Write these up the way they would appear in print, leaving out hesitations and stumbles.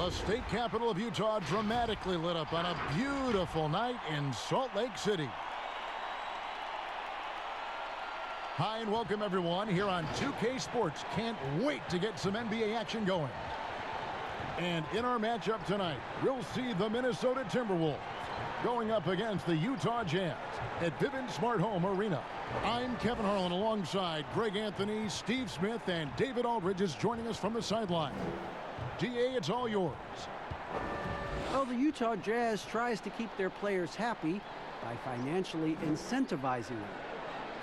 The state capital of Utah dramatically lit up on a beautiful night in Salt Lake City. Hi and welcome everyone here on 2K Sports. Can't wait to get some NBA action going. And in our matchup tonight, we'll see the Minnesota Timberwolves going up against the Utah Jazz at Vivint Smart Home Arena. I'm Kevin Harlan alongside Greg Anthony, Steve Smith, and David Aldridge is joining us from the sideline. DA, it's all yours. Well, the Utah Jazz tries to keep their players happy by financially incentivizing them.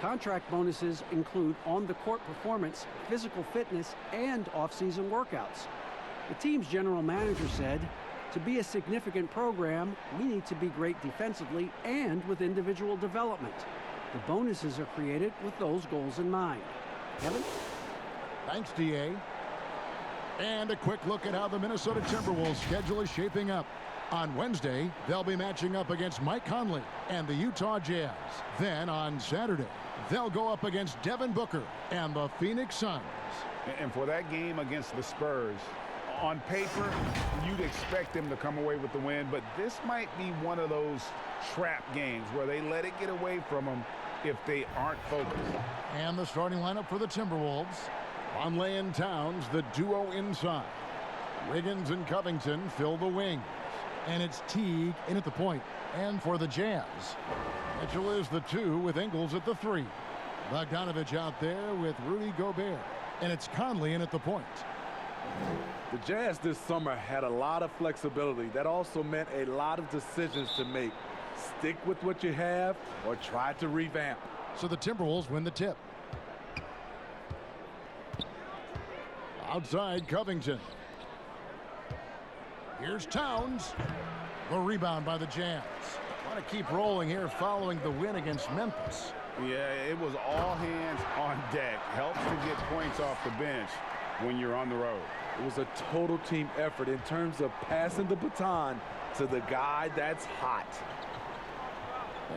Contract bonuses include on-the-court performance, physical fitness, and off-season workouts. The team's general manager said, to be a significant program, we need to be great defensively and with individual development. The bonuses are created with those goals in mind. Kevin? Thanks, DA. And a quick look at how the Minnesota Timberwolves schedule is shaping up. On Wednesday, they'll be matching up against Mike Conley and the Utah Jazz. Then on Saturday, they'll go up against Devin Booker and the Phoenix Suns. And for that game against the Spurs, on paper, you'd expect them to come away with the win, but this might be one of those trap games where they let it get away from them if they aren't focused. And the starting lineup for the Timberwolves. Conley and Towns, the duo inside. Wiggins and Covington fill the wings. And it's Teague in at the point. And for the Jazz, Mitchell is the 2 with Ingles at the 3. Bogdanovich out there with Rudy Gobert. And it's Conley in at the point. The Jazz this summer had a lot of flexibility. That also meant a lot of decisions to make. Stick with what you have or try to revamp. So the Timberwolves win the tip. Outside, Covington. Here's Towns. The rebound by the Jazz. Want to keep rolling here following the win against Memphis. Yeah, it was all hands on deck. Helps to get points off the bench when you're on the road. It was a total team effort in terms of passing the baton to the guy that's hot.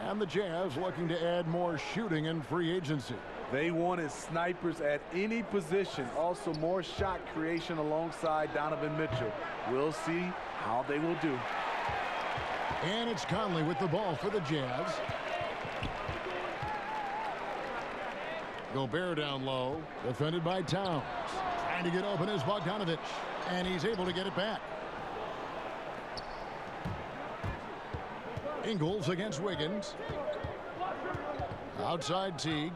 And the Jazz looking to add more shooting in free agency. They wanted snipers at any position. Also more shot creation alongside Donovan Mitchell. We'll see how they will do. And it's Conley with the ball for the Jazz. Gobert down low, defended by Towns. Trying to get open is Bogdanovich, and he's able to get it back. Ingles against Wiggins. Outside Teague.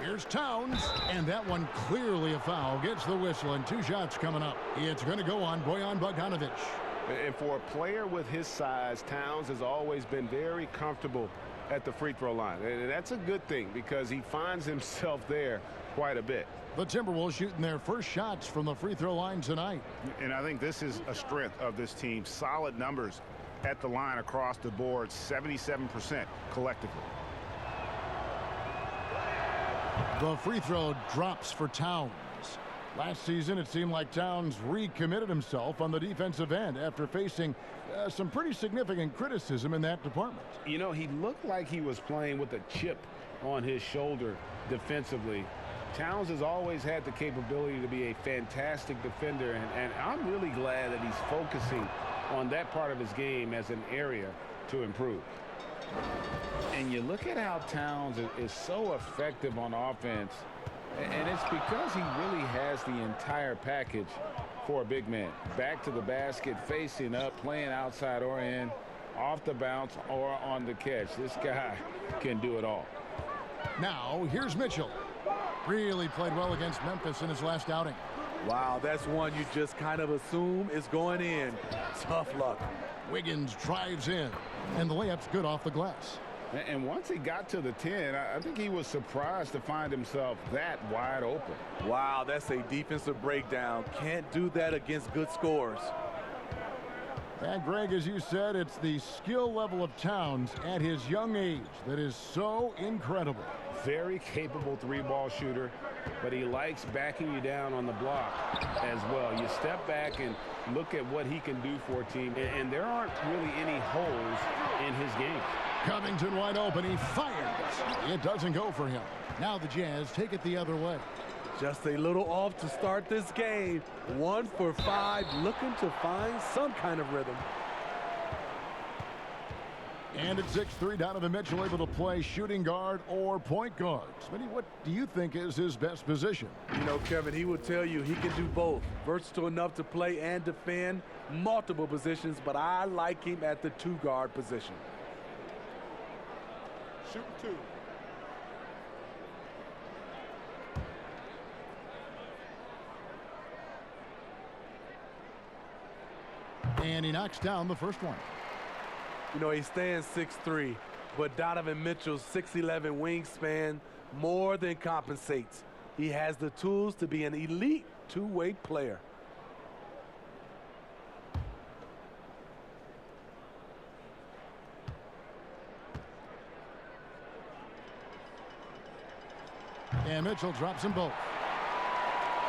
Here's Towns, and that one clearly a foul. Gets the whistle, and 2 shots coming up. It's going to go on Bojan Bogdanovich. And for a player with his size, Towns has always been very comfortable at the free throw line. And that's a good thing because he finds himself there quite a bit. The Timberwolves shooting their first shots from the free throw line tonight. And I think this is a strength of this team. Solid numbers at the line across the board, 77% collectively. The free throw drops for Towns. Last season, it seemed like Towns recommitted himself on the defensive end after facing some pretty significant criticism in that department. You know, he looked like he was playing with a chip on his shoulder defensively. Towns has always had the capability to be a fantastic defender, and I'm really glad that he's focusing on that part of his game as an area to improve. And you look at how Towns is so effective on offense, and it's because he really has the entire package for a big man. Back to the basket, facing up, playing outside or in, off the bounce or on the catch. This guy can do it all. Now, here's Mitchell. Really played well against Memphis in his last outing. Wow, that's one you just kind of assume is going in. Tough luck. Wiggins drives in, and the layup's good off the glass. And once he got to the 10, I think he was surprised to find himself that wide open. Wow, that's a defensive breakdown. Can't do that against good scores. And Greg, as you said, it's the skill level of Towns at his young age that is so incredible. Very capable 3-ball shooter, but he likes backing you down on the block as well. You step back and look at what he can do for a team, and there aren't really any holes in his game. Covington wide open. He fires. It doesn't go for him. Now the Jazz take it the other way. Just a little off to start this game. 1 for 5, looking to find some kind of rhythm. And at 6'3", Donovan Mitchell able to play shooting guard or point guard. Smitty, what do you think is his best position? You know, Kevin, he would tell you he can do both. Versatile enough to play and defend multiple positions, but I like him at the 2-guard position. Shoot 2. And he knocks down the first one. You know, he stands 6'3", but Donovan Mitchell's 6'11" wingspan more than compensates. He has the tools to be an elite two-way player. And Mitchell drops them both.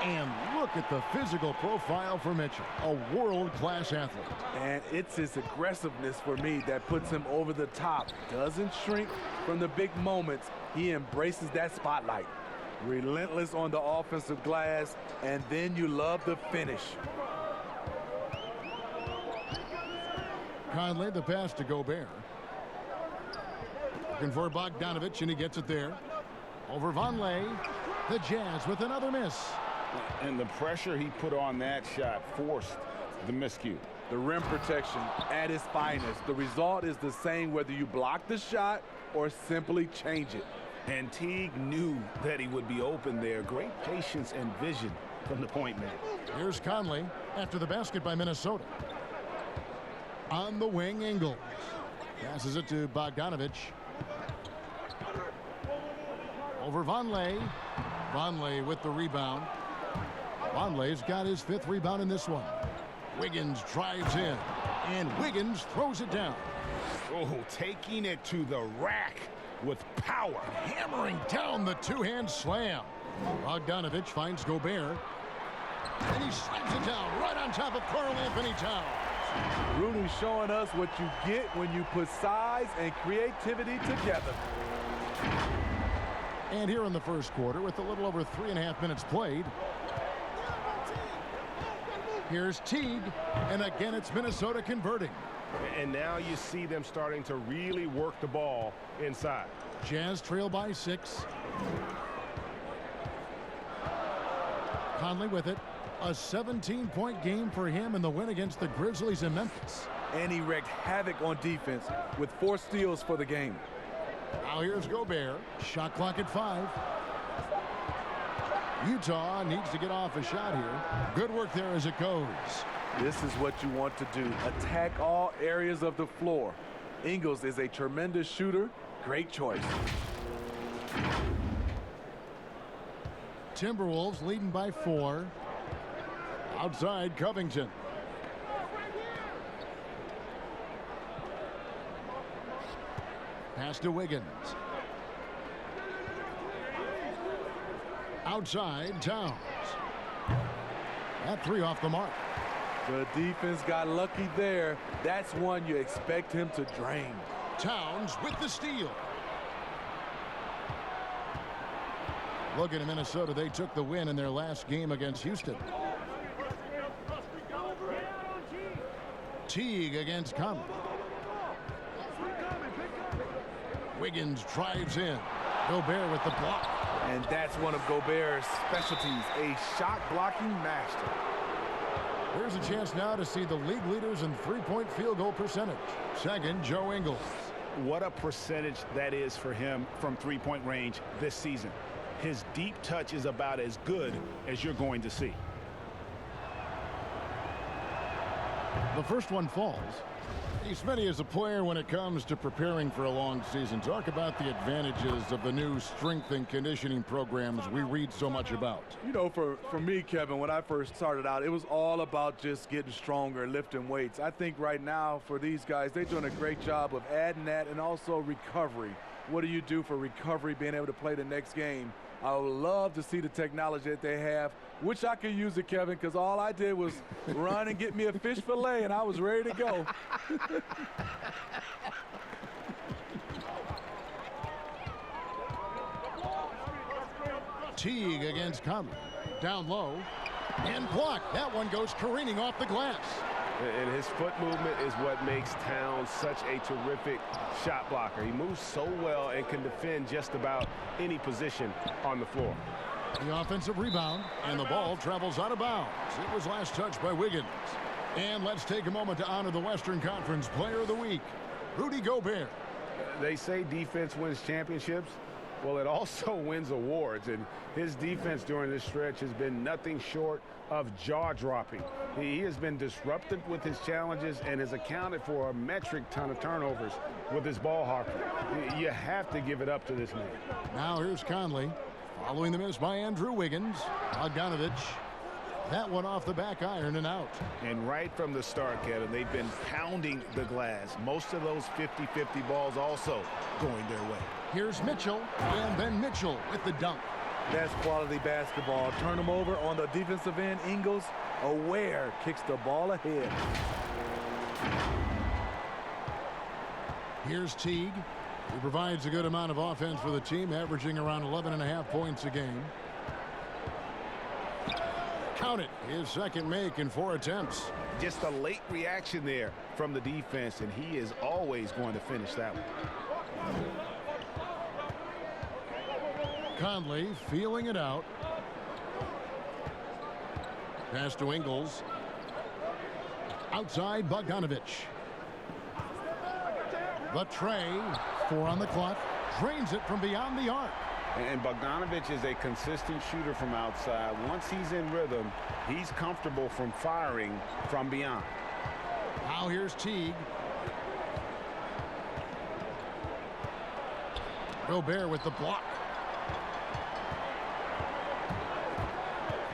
And look at the physical profile for Mitchell, a world-class athlete. And it's his aggressiveness for me that puts him over the top. Doesn't shrink from the big moments. He embraces that spotlight. Relentless on the offensive glass, and then you love the finish. Conley, the pass to Gobert. Looking for Bogdanovich, and he gets it there. Over Vonleh. The Jazz with another miss. And the pressure he put on that shot forced the miscue. The rim protection at its finest. The result is the same whether you block the shot or simply change it. And Teague knew that he would be open there. Great patience and vision from the point man. Here's Conley after the basket by Minnesota. On the wing, Ingles. Passes it to Bogdanovich. Over Vonleh. Vonleh with the rebound. Vonleh's got his 5th rebound in this one. Wiggins drives in, and Wiggins throws it down. Oh, taking it to the rack with power. Hammering down the two-hand slam. Bogdanovich finds Gobert, and he slams it down right on top of Karl Anthony Towns. Rudy showing us what you get when you put size and creativity together. And here in the first quarter, with a little over 3.5 minutes played, here's Teague, and again it's Minnesota converting. And now you see them starting to really work the ball inside. Jazz trail by 6. Conley with it. A 17-point game for him in the win against the Grizzlies in Memphis. And he wreaked havoc on defense with 4 steals for the game. Now here's Gobert. Shot clock at 5. Utah needs to get off a shot here. Good work there as it goes. This is what you want to do. Attack all areas of the floor. Ingles is a tremendous shooter. Great choice. Timberwolves leading by 4. Outside, Covington. Pass to Wiggins. Outside, Towns. That 3 off the mark. The defense got lucky there. That's one you expect him to drain. Towns with the steal. Looking at Minnesota, they took the win in their last game against Houston. Teague against Conley. Wiggins drives in. Gobert with the block. And that's one of Gobert's specialties, a shot blocking master. Here's a chance now to see the league leaders in three-point field goal percentage. Second, Joe Ingles. What a percentage that is for him from three-point range this season. His deep touch is about as good as you're going to see. The first one falls. Smitty, as a player, when it comes to preparing for a long season, talk about the advantages of the new strength and conditioning programs we read so much about. You know, for me, Kevin, when I first started out, it was all about just getting stronger, lifting weights. I think right now for these guys, they're doing a great job of adding that and also recovery. What do you do for recovery, being able to play the next game? I would love to see the technology that they have. Wish I could use it, Kevin, because all I did was run and get me a fish fillet, and I was ready to go. Teague against Conley. Down low. And blocked. That one goes careening off the glass. And his foot movement is what makes Towns such a terrific shot blocker. He moves so well and can defend just about any position on the floor. The offensive rebound, and the ball travels out of bounds. It was last touched by Wiggins. And let's take a moment to honor the Western Conference Player of the Week, Rudy Gobert. They say defense wins championships. Well, it also wins awards, and his defense during this stretch has been nothing short of jaw-dropping. He has been disruptive with his challenges and has accounted for a metric ton of turnovers with his ball hawking. You have to give it up to this man. Now here's Conley, following the miss by Andrew Wiggins. Bogdanovich. That one off the back iron and out. And right from the start, Kevin, they've been pounding the glass. Most of those 50-50 balls also going their way. Here's Mitchell, and then Mitchell with the dunk. That's quality basketball. Turn them over on the defensive end. Ingles, aware, kicks the ball ahead. Here's Teague. He provides a good amount of offense for the team, averaging around 11.5 points a game. Count it, his second make in 4 attempts. Just a late reaction there from the defense, and he is always going to finish that one. Conley feeling it out. Pass to Ingles. Outside Bogdanovich. The tray, 4 on the clock, drains it from beyond the arc. And Bogdanovich is a consistent shooter from outside. Once he's in rhythm, he's comfortable from firing from beyond. Now here's Teague. Gobert with the block.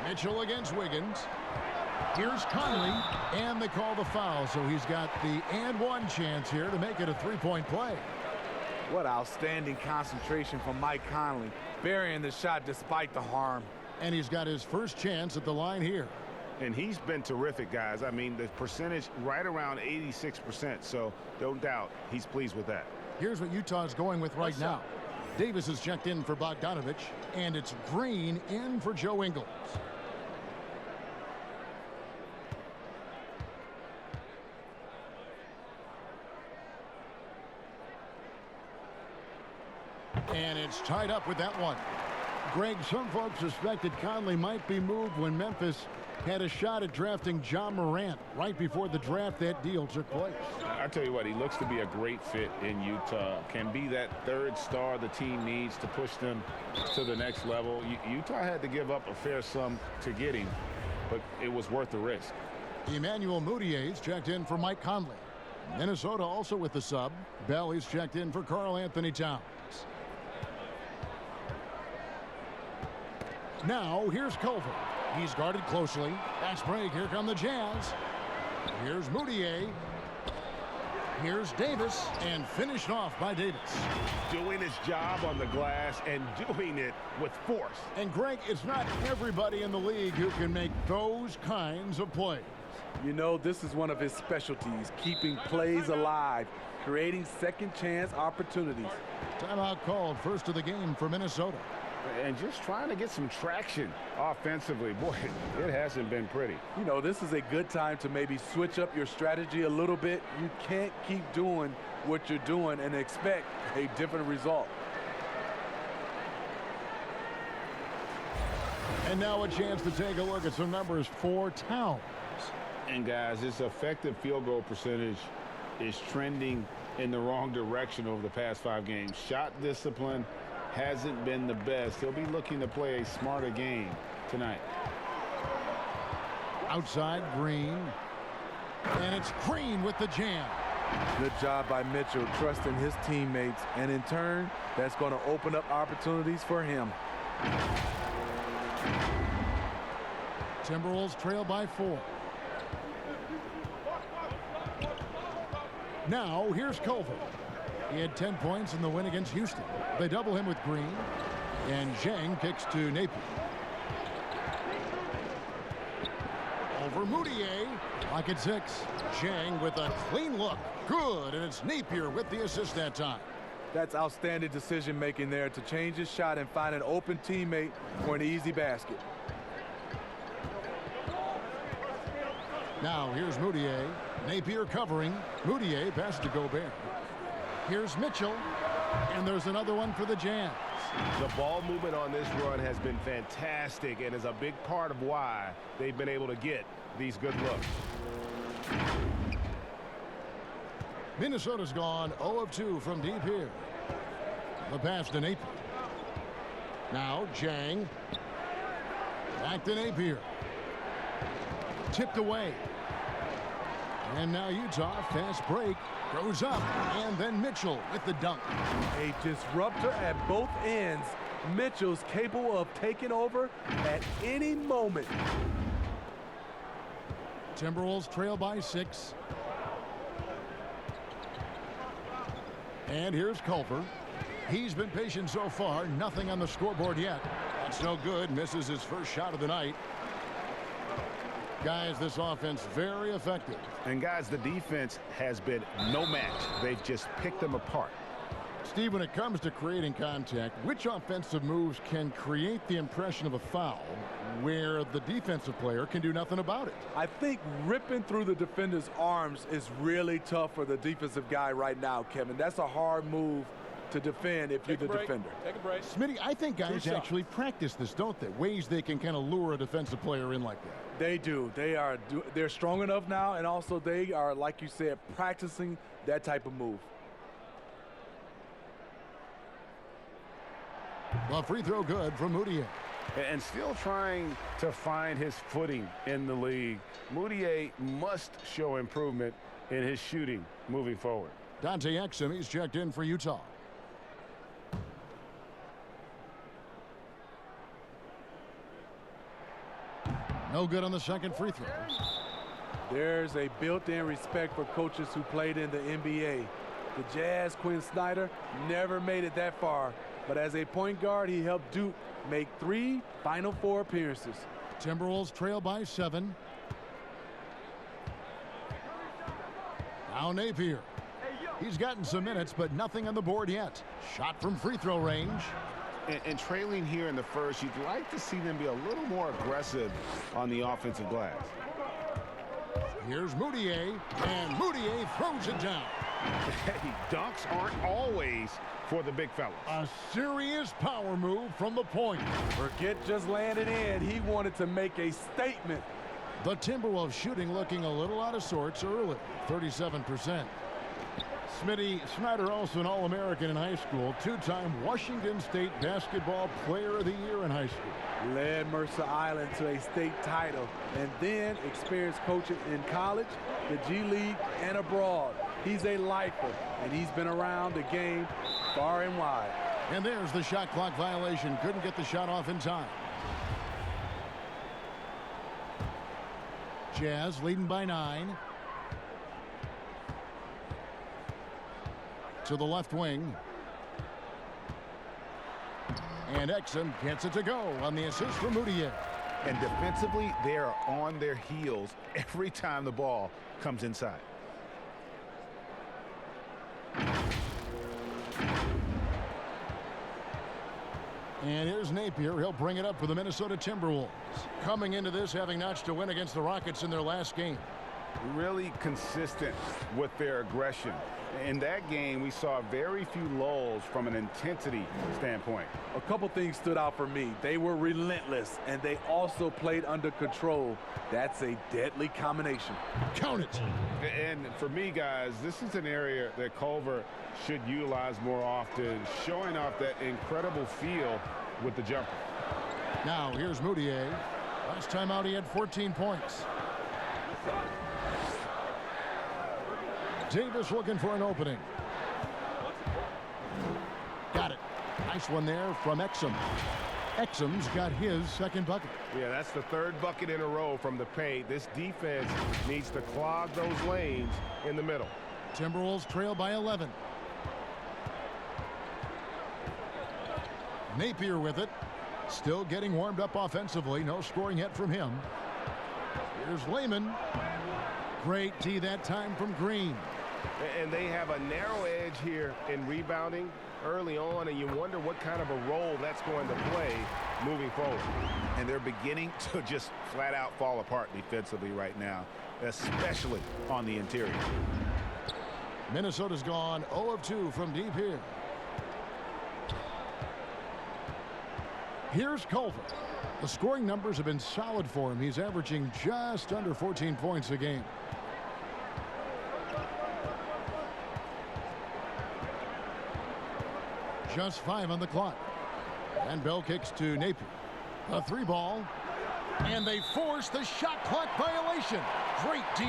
Mitchell against Wiggins. Here's Conley, and they call the foul, so he's got the and one chance here to make it a three-point play. What outstanding concentration from Mike Conley, burying the shot despite the harm. And he's got his first chance at the line here. And he's been terrific, guys. I mean, the percentage right around 86%, so don't doubt he's pleased with that. Here's what Utah's going with right now. Davis is checked in for Bogdanovich, and it's Green in for Joe Ingles. And it's tied up with that one. Greg, some folks suspected Conley might be moved when Memphis had a shot at drafting John Morant right before the draft that deal took place. I tell you what, he looks to be a great fit in Utah. Can be that third star the team needs to push them to the next level. Utah had to give up a fair sum to get him, but it was worth the risk. Emmanuel Mudiay's checked in for Mike Conley. Minnesota also with the sub. Bell is checked in for Karl Anthony Towns. Now, here's Culver. He's guarded closely. Fast break. Here come the Jazz. Here's Mudiay. Here's Davis. And finished off by Davis. Doing his job on the glass and doing it with force. And, Greg, it's not everybody in the league who can make those kinds of plays. You know, this is one of his specialties, keeping plays alive, creating second chance opportunities. Timeout called, first of the game for Minnesota. And just trying to get some traction offensively. Boy, it hasn't been pretty. You know, this is a good time to maybe switch up your strategy a little bit. You can't keep doing what you're doing and expect a different result. And now a chance to take a look at some numbers for Towns. And, guys, his effective field goal percentage is trending in the wrong direction over the past 5 games. Shot discipline hasn't been the best. He'll be looking to play a smarter game tonight. Outside, Green. And it's Green with the jam. Good job by Mitchell, trusting his teammates. And in turn, that's going to open up opportunities for him. Timberwolves trail by 4. Now, here's Culver. He had 10 points in the win against Houston. They double him with Green. And Zhang kicks to Napier. Over Mudiay. Lock at 6. Zhang with a clean look. Good. And it's Napier with the assist that time. That's outstanding decision-making there to change his shot and find an open teammate for an easy basket. Now here's Moutier. Napier covering. Moutier passes to Gobert. Here's Mitchell. And there's another one for the Jazz. The ball movement on this run has been fantastic and is a big part of why they've been able to get these good looks. Minnesota's gone 0 of 2 from deep here. The pass to Napier. Now Jang. Back to Napier. Tipped away. And now Utah, fast break, goes up, and then Mitchell with the dunk. A disruptor at both ends. Mitchell's capable of taking over at any moment. Timberwolves trail by 6. And here's Culver. He's been patient so far, nothing on the scoreboard yet. That's no good, misses his first shot of the night. Guys, this offense very effective. And guys, the defense has been no match. They've just picked them apart. Steve, when it comes to creating contact, which offensive moves can create the impression of a foul where the defensive player can do nothing about it? I think ripping through the defender's arms is really tough for the defensive guy right now, Kevin. That's a hard move to defend if you're the defender. Take a break. Smitty, I think guys actually practice this, don't they? Ways they can kind of lure a defensive player in like that. They do. They're strong enough now, and also they are, like you said, practicing that type of move. Well, free throw good from Moutier. And still trying to find his footing in the league. Moutier must show improvement in his shooting moving forward. Dante Exum, he's checked in for Utah. No good on the second free throw. There's a built-in respect for coaches who played in the NBA. The Jazz, Quinn Snyder, never made it that far. But as a point guard, he helped Duke make 3 Final Four appearances. Timberwolves trail by 7. Now Napier. He's gotten some minutes, but nothing on the board yet. Shot from free throw range. And trailing here in the first, you'd like to see them be a little more aggressive on the offensive glass. Here's Moutier, and Moutier throws it down. Hey, dunks aren't always for the big fellas. A serious power move from the point. Forget just laying it in. He wanted to make a statement. The Timberwolves shooting looking a little out of sorts early, 37%. Smitty, Snyder also an All-American in high school, 2-time Washington State Basketball Player of the Year in high school. Led Mercer Island to a state title and then experienced coaching in college, the G League, and abroad. He's a lifer, and he's been around the game far and wide. And there's the shot clock violation. Couldn't get the shot off in time. Jazz leading by 9. To the left wing. And Exum gets it to go on the assist from Moutier. And defensively, they are on their heels every time the ball comes inside. And here's Napier. He'll bring it up for the Minnesota Timberwolves. Coming into this, having notched a win against the Rockets in their last game. Really consistent with their aggression. In that game, we saw very few lulls from an intensity standpoint. A couple things stood out for me. They were relentless, and they also played under control. That's a deadly combination. Count it. And for me, guys, this is an area that Culver should utilize more often, showing off that incredible feel with the jumper. Now, here's Moutier. Last time out, he had 14 points. Davis looking for an opening. Got it. Nice one there from Exum. Exum's got his second bucket. Yeah, that's the 3rd bucket in a row from the paint. This defense needs to clog those lanes in the middle. Timberwolves trail by 11. Napier with it. Still getting warmed up offensively. No scoring yet from him. Here's Lehman. Great tee that time from Green. And they have a narrow edge here in rebounding early on, and you wonder what kind of a role that's going to play moving forward. And they're beginning to just flat out fall apart defensively right now, especially on the interior. Minnesota's gone 0 of 2 from deep here. Here's Culver. The scoring numbers have been solid for him. He's averaging just under 14 points a game. Just 5 on the clock. And Bell kicks to Napier. A 3-ball. And they force the shot clock violation. Great D.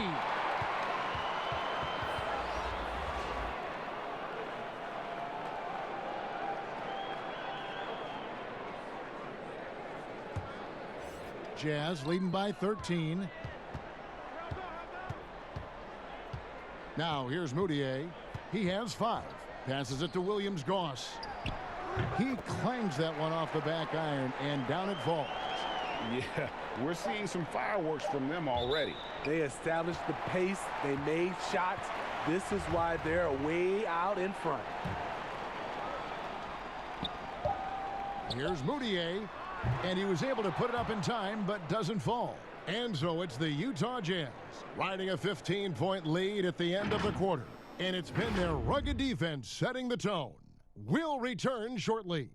Jazz leading by 13. Now here's Moutier. He has 5. Passes it to Williams-Goss. He clangs that one off the back iron, and down it falls. Yeah, we're seeing some fireworks from them already. They established the pace. They made shots. This is why they're way out in front. Here's Moutier, and he was able to put it up in time, but doesn't fall. And so it's the Utah Jazz riding a 15-point lead at the end of the quarter. And it's been their rugged defense setting the tone. We'll return shortly.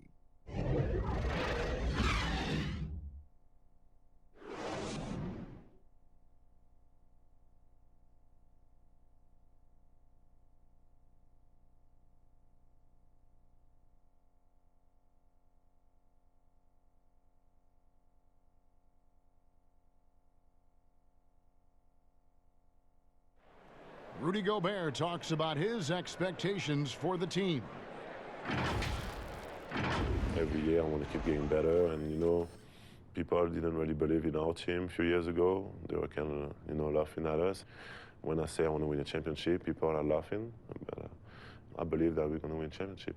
Rudy Gobert talks about his expectations for the team. Every year I want to keep getting better, and people didn't really believe in our team a few years ago. They were kind of laughing at us. When I say I want to win a championship, people are laughing, but I believe that we're going to win a championship.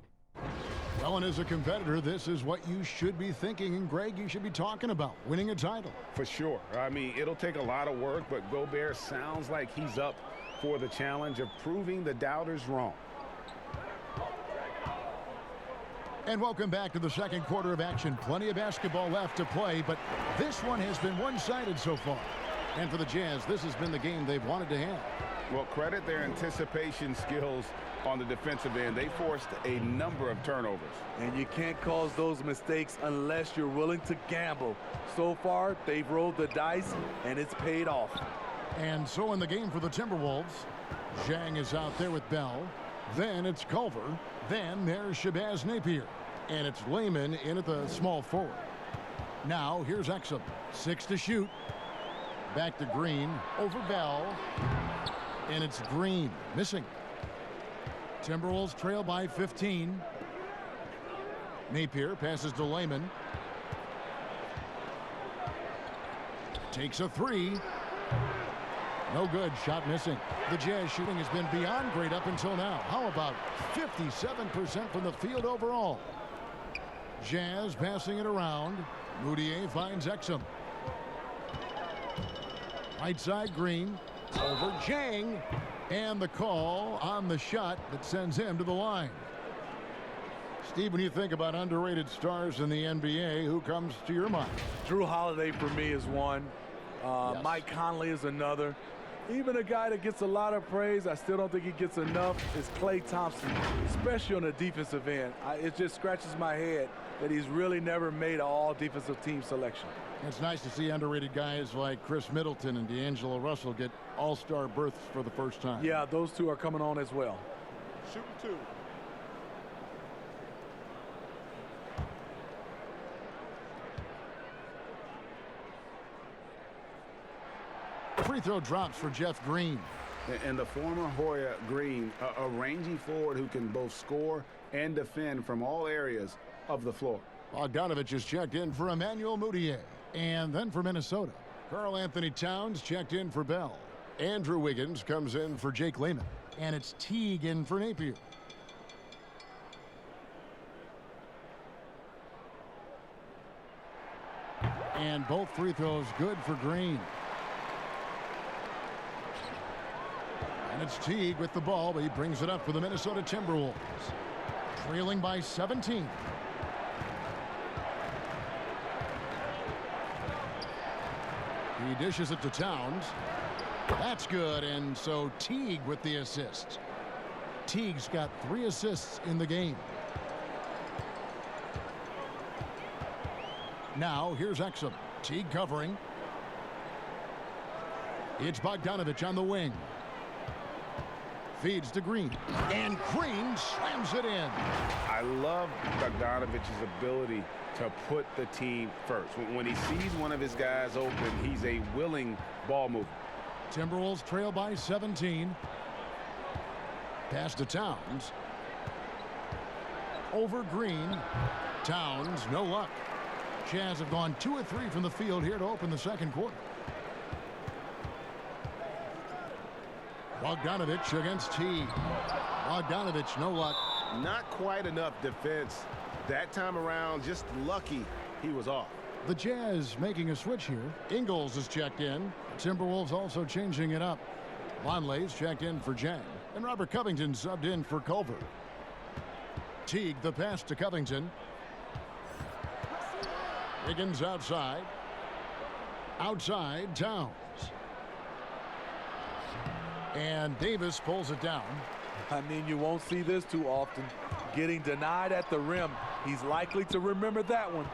Well, and as a competitor, this is what you should be thinking, and Greg, you should be talking about winning a title. For sure. I mean, it'll take a lot of work, but Gobert sounds like he's up for the challenge of proving the doubters wrong. And welcome back to the second quarter of action. Plenty of basketball left to play, but this one has been one-sided so far. And for the Jazz, this has been the game they've wanted to have. Well, credit their anticipation skills on the defensive end. They forced a number of turnovers. And you can't cause those mistakes unless you're willing to gamble. So far, they've rolled the dice, and it's paid off. And so in the game for the Timberwolves, Zhang is out there with Bell. Then it's Culver. Then there's Shabazz Napier. And it's Layman in at the small forward. Now here's Exum. 6 to shoot. Back to Green. Over Bell. And it's Green. Missing. Timberwolves trail by 15. Napier passes to Layman. Takes a 3. No good. Shot missing. The Jazz shooting has been beyond great up until now. How about 57% from the field overall? Jazz passing it around. Moutier finds Exum. Right side, Green. Over Zhang. And the call on the shot that sends him to the line. Steve, when you think about underrated stars in the NBA, who comes to your mind? Drew Holiday for me is one. Yes. Mike Conley is another. Even a guy that gets a lot of praise, I still don't think he gets enough, is Klay Thompson, especially on the defensive end. It just scratches my head that he's really never made an all-defensive team selection. It's nice to see underrated guys like Chris Middleton and D'Angelo Russell get all-star berths for the first time. Yeah, those two are coming on as well. Shooting 2. Free throw drops for Jeff Green. And the former Hoya Green, a rangy forward who can both score and defend from all areas of the floor. Bogdanovich is checked in for Emmanuel Moutier. And then for Minnesota, Karl Anthony Towns checked in for Bell. Andrew Wiggins comes in for Jake Layman. And it's Teague in for Napier. And both free throws good for Green. And it's Teague with the ball, but he brings it up for the Minnesota Timberwolves. Trailing by 17. He dishes it to Towns. That's good, and so Teague with the assist. Teague's got 3 assists in the game. Now, here's Exum. Teague covering. It's Bogdanovich on the wing. Feeds to Green. And Green slams it in. I love Bogdanovich's ability to put the team first. When he sees one of his guys open, he's a willing ball mover. Timberwolves trail by 17. Pass to Towns. Over Green. Towns, no luck. Jazz have gone 2 of 3 from the field here to open the second quarter. Bogdanovich against Teague. Bogdanovich, no luck. Not quite enough defense that time around. Just lucky he was off. The Jazz making a switch here. Ingles is checked in. Timberwolves also changing it up. Vonleh's checked in for Jang. And Robert Covington subbed in for Culver. Teague, the pass to Covington. Wiggins outside. Outside, Towns. And Davis pulls it down. I mean, you won't see this too often. Getting denied at the rim. He's likely to remember that one.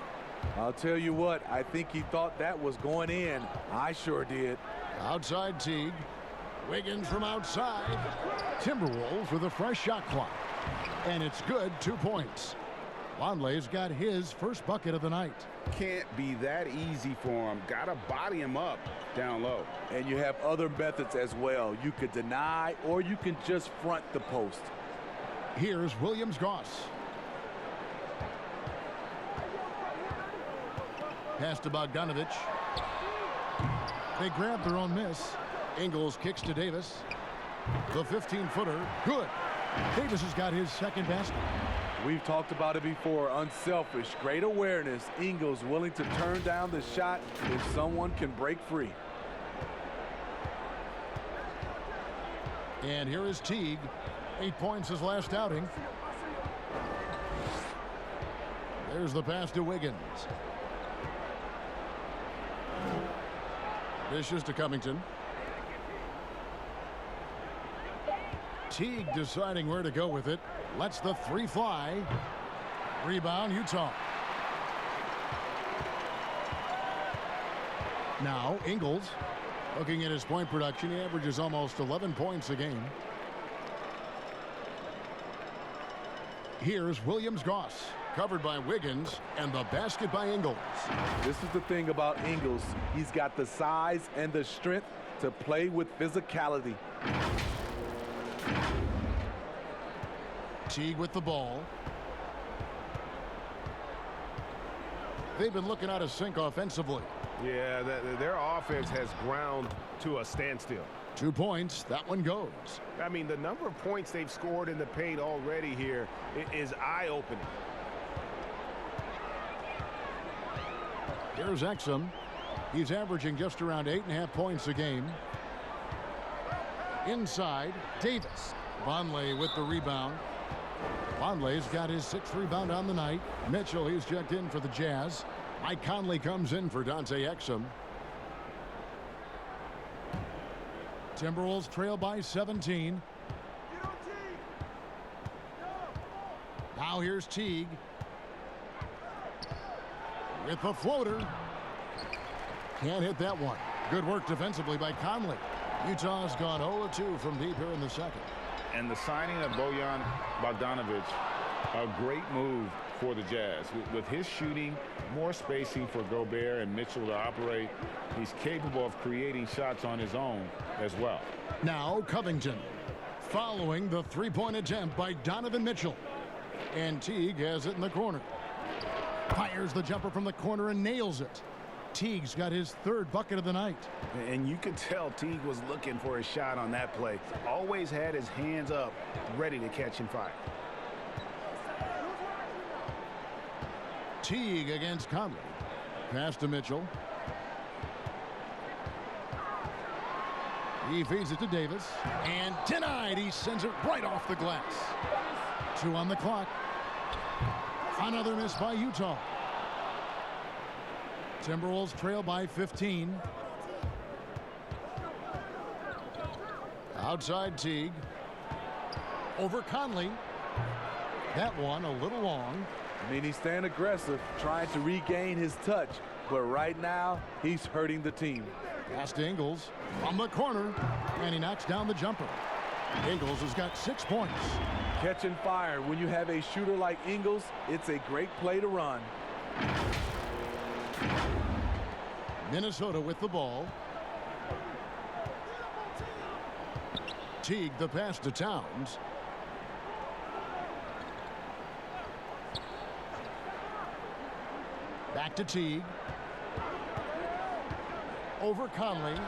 I'll tell you what, I think he thought that was going in. I sure did. Outside Teague. Wiggins from outside. Timberwolves with a fresh shot clock. And it's good, 2 points. Vonleh's got his first bucket of the night. Can't be that easy for him. Gotta body him up down low. And you have other methods as well. You could deny or you can just front the post. Here's Williams-Goss. Pass to Bogdanovich. They grab their own miss. Ingles kicks to Davis. The 15-footer, good. Davis has got his second basket. We've talked about it before. Unselfish, great awareness. Ingles willing to turn down the shot if someone can break free. And here is Teague. 8 points his last outing. There's the pass to Wiggins. Dishes to Covington. Teague deciding where to go with it. Lets the 3 fly. Rebound, Utah. Now, Ingles. Looking at his point production, he averages almost 11 points a game. Here's Williams-Goss. Covered by Wiggins, and the basket by Ingles. This is the thing about Ingles. He's got the size and the strength to play with physicality. Teague with the ball. They've been looking out of sync offensively. Yeah, their offense has ground to a standstill. 2 points. That one goes. I mean, the number of points they've scored in the paint already here is eye-opening. Here's Exum. He's averaging just around 8.5 points a game. Inside, Davis. Vonleh with the rebound. Vonleh's got his 6th rebound on the night. Mitchell, he's checked in for the Jazz. Mike Conley comes in for Dante Exum. Timberwolves trail by 17. Now here's Teague. With the floater. Can't hit that one. Good work defensively by Conley. Utah's gone 0-2 from deep here in the second. And the signing of Bojan Bogdanović, a great move for the Jazz. With his shooting, more spacing for Gobert and Mitchell to operate, he's capable of creating shots on his own as well. Now Covington following the 3-point attempt by Donovan Mitchell. And Teague has it in the corner. Fires the jumper from the corner and nails it. Teague's got his 3rd bucket of the night. And you could tell Teague was looking for a shot on that play. Always had his hands up, ready to catch and fire. Teague against Conley. Pass to Mitchell. He feeds it to Davis. And denied. He sends it right off the glass. 2 on the clock. Another miss by Utah. Timberwolves trail by 15. Outside Teague. Over Conley. That one a little long. I mean, he's staying aggressive, trying to regain his touch. But right now, he's hurting the team. Pass to Ingles from the corner. And he knocks down the jumper. Ingles has got 6 points. Catching fire. When you have a shooter like Ingles, it's a great play to run. Minnesota with the ball. Teague the pass to Towns. Back to Teague. Over Conley.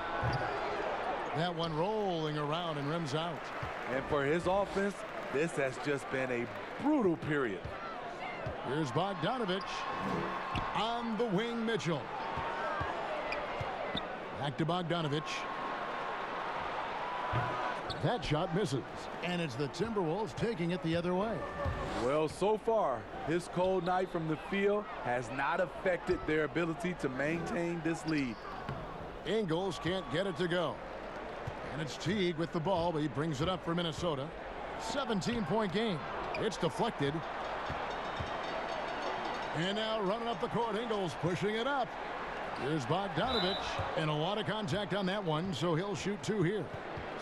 That one rolling around and rims out. And for his offense, this has just been a brutal period. Here's Bogdanovich. On the wing, Mitchell. Back to Bogdanovich. That shot misses. And it's the Timberwolves taking it the other way. Well, so far, his cold night from the field has not affected their ability to maintain this lead. Ingles can't get it to go. And it's Teague with the ball, but he brings it up for Minnesota. 17-point game. It's deflected. And now running up the court, Ingles pushing it up. Here's Bogdanovich. And a lot of contact on that one, so he'll shoot 2 here.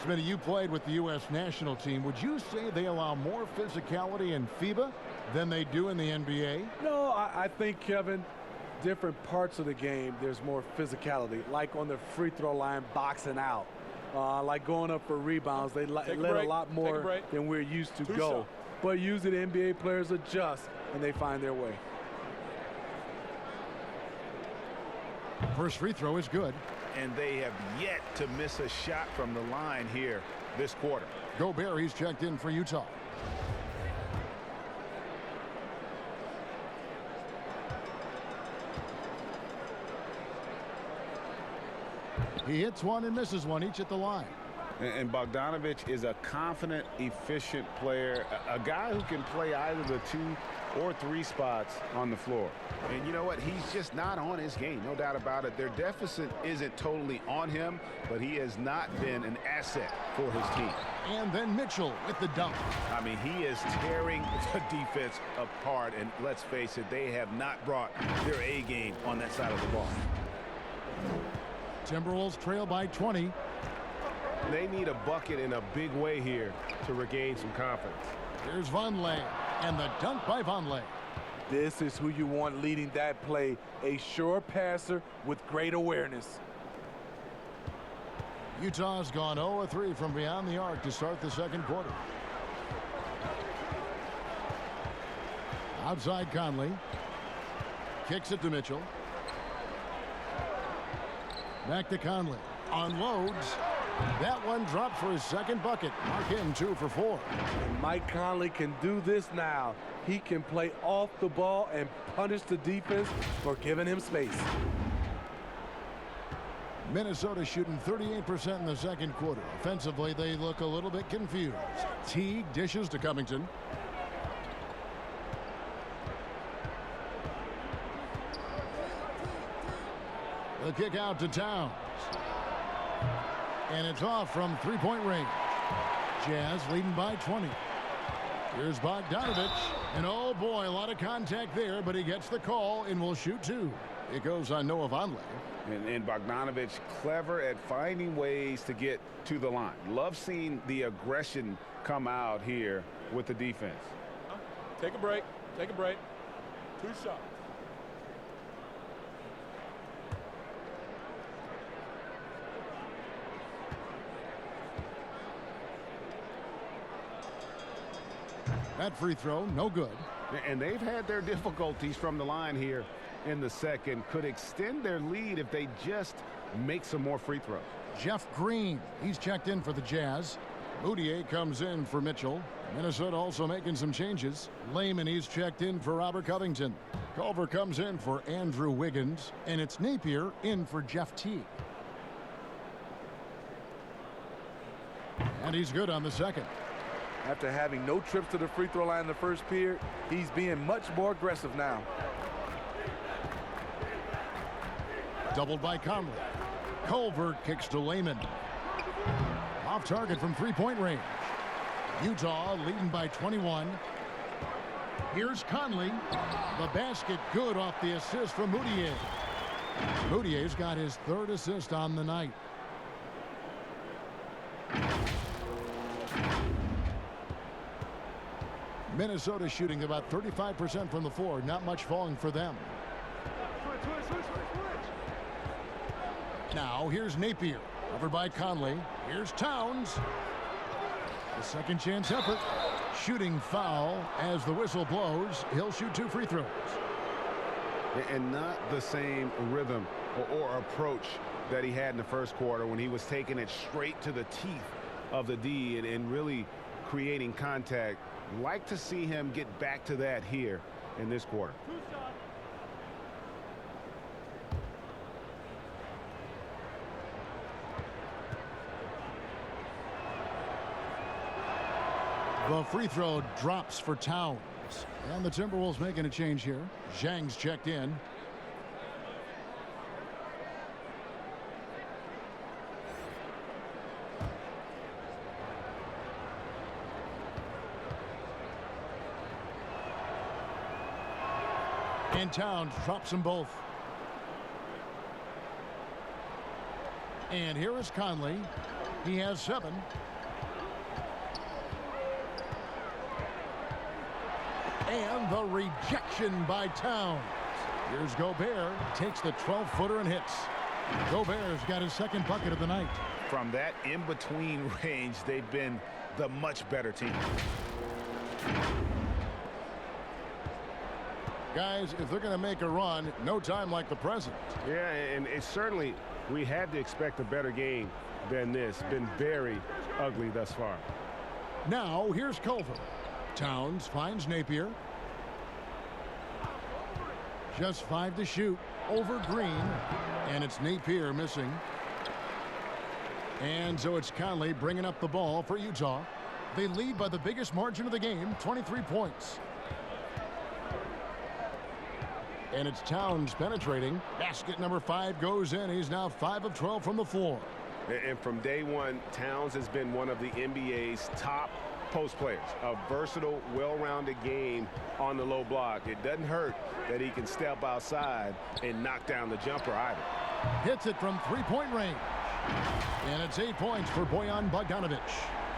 Smitty, you played with the U.S. national team. Would you say they allow more physicality in FIBA than they do in the NBA? No, I think, Kevin, different parts of the game, there's more physicality. Like on the free throw line, boxing out. Like going up for rebounds, they let a lot more than we're used to go. But usually the NBA players adjust, and they find their way. First free throw is good. And they have yet to miss a shot from the line here this quarter. Gobert, he's checked in for Utah. He hits one and misses one, each at the line. And Bogdanovich is a confident, efficient player, a guy who can play either the 2 or 3 spots on the floor. And you know what? He's just not on his game, no doubt about it. Their deficit isn't totally on him, but he has not been an asset for his team. And then Mitchell with the dunk. I mean, he is tearing the defense apart, and let's face it, they have not brought their A game on that side of the ball. Timberwolves trail by 20. They need a bucket in a big way here to regain some confidence. Here's Vonleh, and the dunk by Vonleh. This is who you want leading that play, a sure passer with great awareness. Utah's gone 0-3 from beyond the arc to start the second quarter. Outside Conley. Kicks it to Mitchell. Back to Conley. Unloads. That one dropped for his second bucket. Mark him 2 for 4. Mike Conley can do this now. He can play off the ball and punish the defense for giving him space. Minnesota shooting 38% in the second quarter. Offensively, they look a little bit confused. Teague dishes to Covington. The kick out to Towns. And it's off from 3-point range. Jazz leading by 20. Here's Bogdanovich. And oh boy, a lot of contact there, but he gets the call and will shoot 2. It goes on Noah Vonleh. And Bogdanovich clever at finding ways to get to the line. Love seeing the aggression come out here with the defense. Take a break. Take a break. 2 shots. That free throw, no good. And they've had their difficulties from the line here in the second. Could extend their lead if they just make some more free throws. Jeff Green, he's checked in for the Jazz. Moutier comes in for Mitchell. Minnesota also making some changes. Layman, he's checked in for Robert Covington. Culver comes in for Andrew Wiggins. And it's Napier in for Jeff Teague. And he's good on the second. After having no trips to the free throw line in the first period, he's being much more aggressive now. Doubled by Conley. Culver kicks to Lehman. Off target from three-point range. Utah leading by 21. Here's Conley. The basket good off the assist from Moutier. Moutier's got his third assist on the night. Minnesota shooting about 35% from the floor. Not much falling for them. Now here's Napier. Covered by Conley. Here's Towns. The second chance effort. Shooting foul as the whistle blows. He'll shoot 2 free throws. And not the same rhythm or approach that he had in the first quarter when he was taking it straight to the teeth of the D and really creating contact. Like to see him get back to that here in this quarter. The free throw drops for Towns. And the Timberwolves making a change here. Zhang's checked in. And Towns drops them both. And here is Conley. He has 7. And the rejection by Towns. Here's Gobert. Takes the 12-footer and hits. Gobert's got his second bucket of the night. From that in-between range, they've been the much better team. Guys, if they're going to make a run, no time like the present. Yeah, and it's certainly, we had to expect a better game than this. Been very ugly thus far. Now, here's Culver. Towns finds Napier. Just 5 to shoot. Over Green. And it's Napier missing. And so it's Conley bringing up the ball for Utah. They lead by the biggest margin of the game, 23 points. And it's Towns penetrating. Basket number 5 goes in. He's now 5 of 12 from the floor. And from day one, Towns has been one of the NBA's top post players. A versatile, well-rounded game on the low block. It doesn't hurt that he can step outside and knock down the jumper either. Hits it from three-point range. And it's 8 points for Bojan Bogdanovic.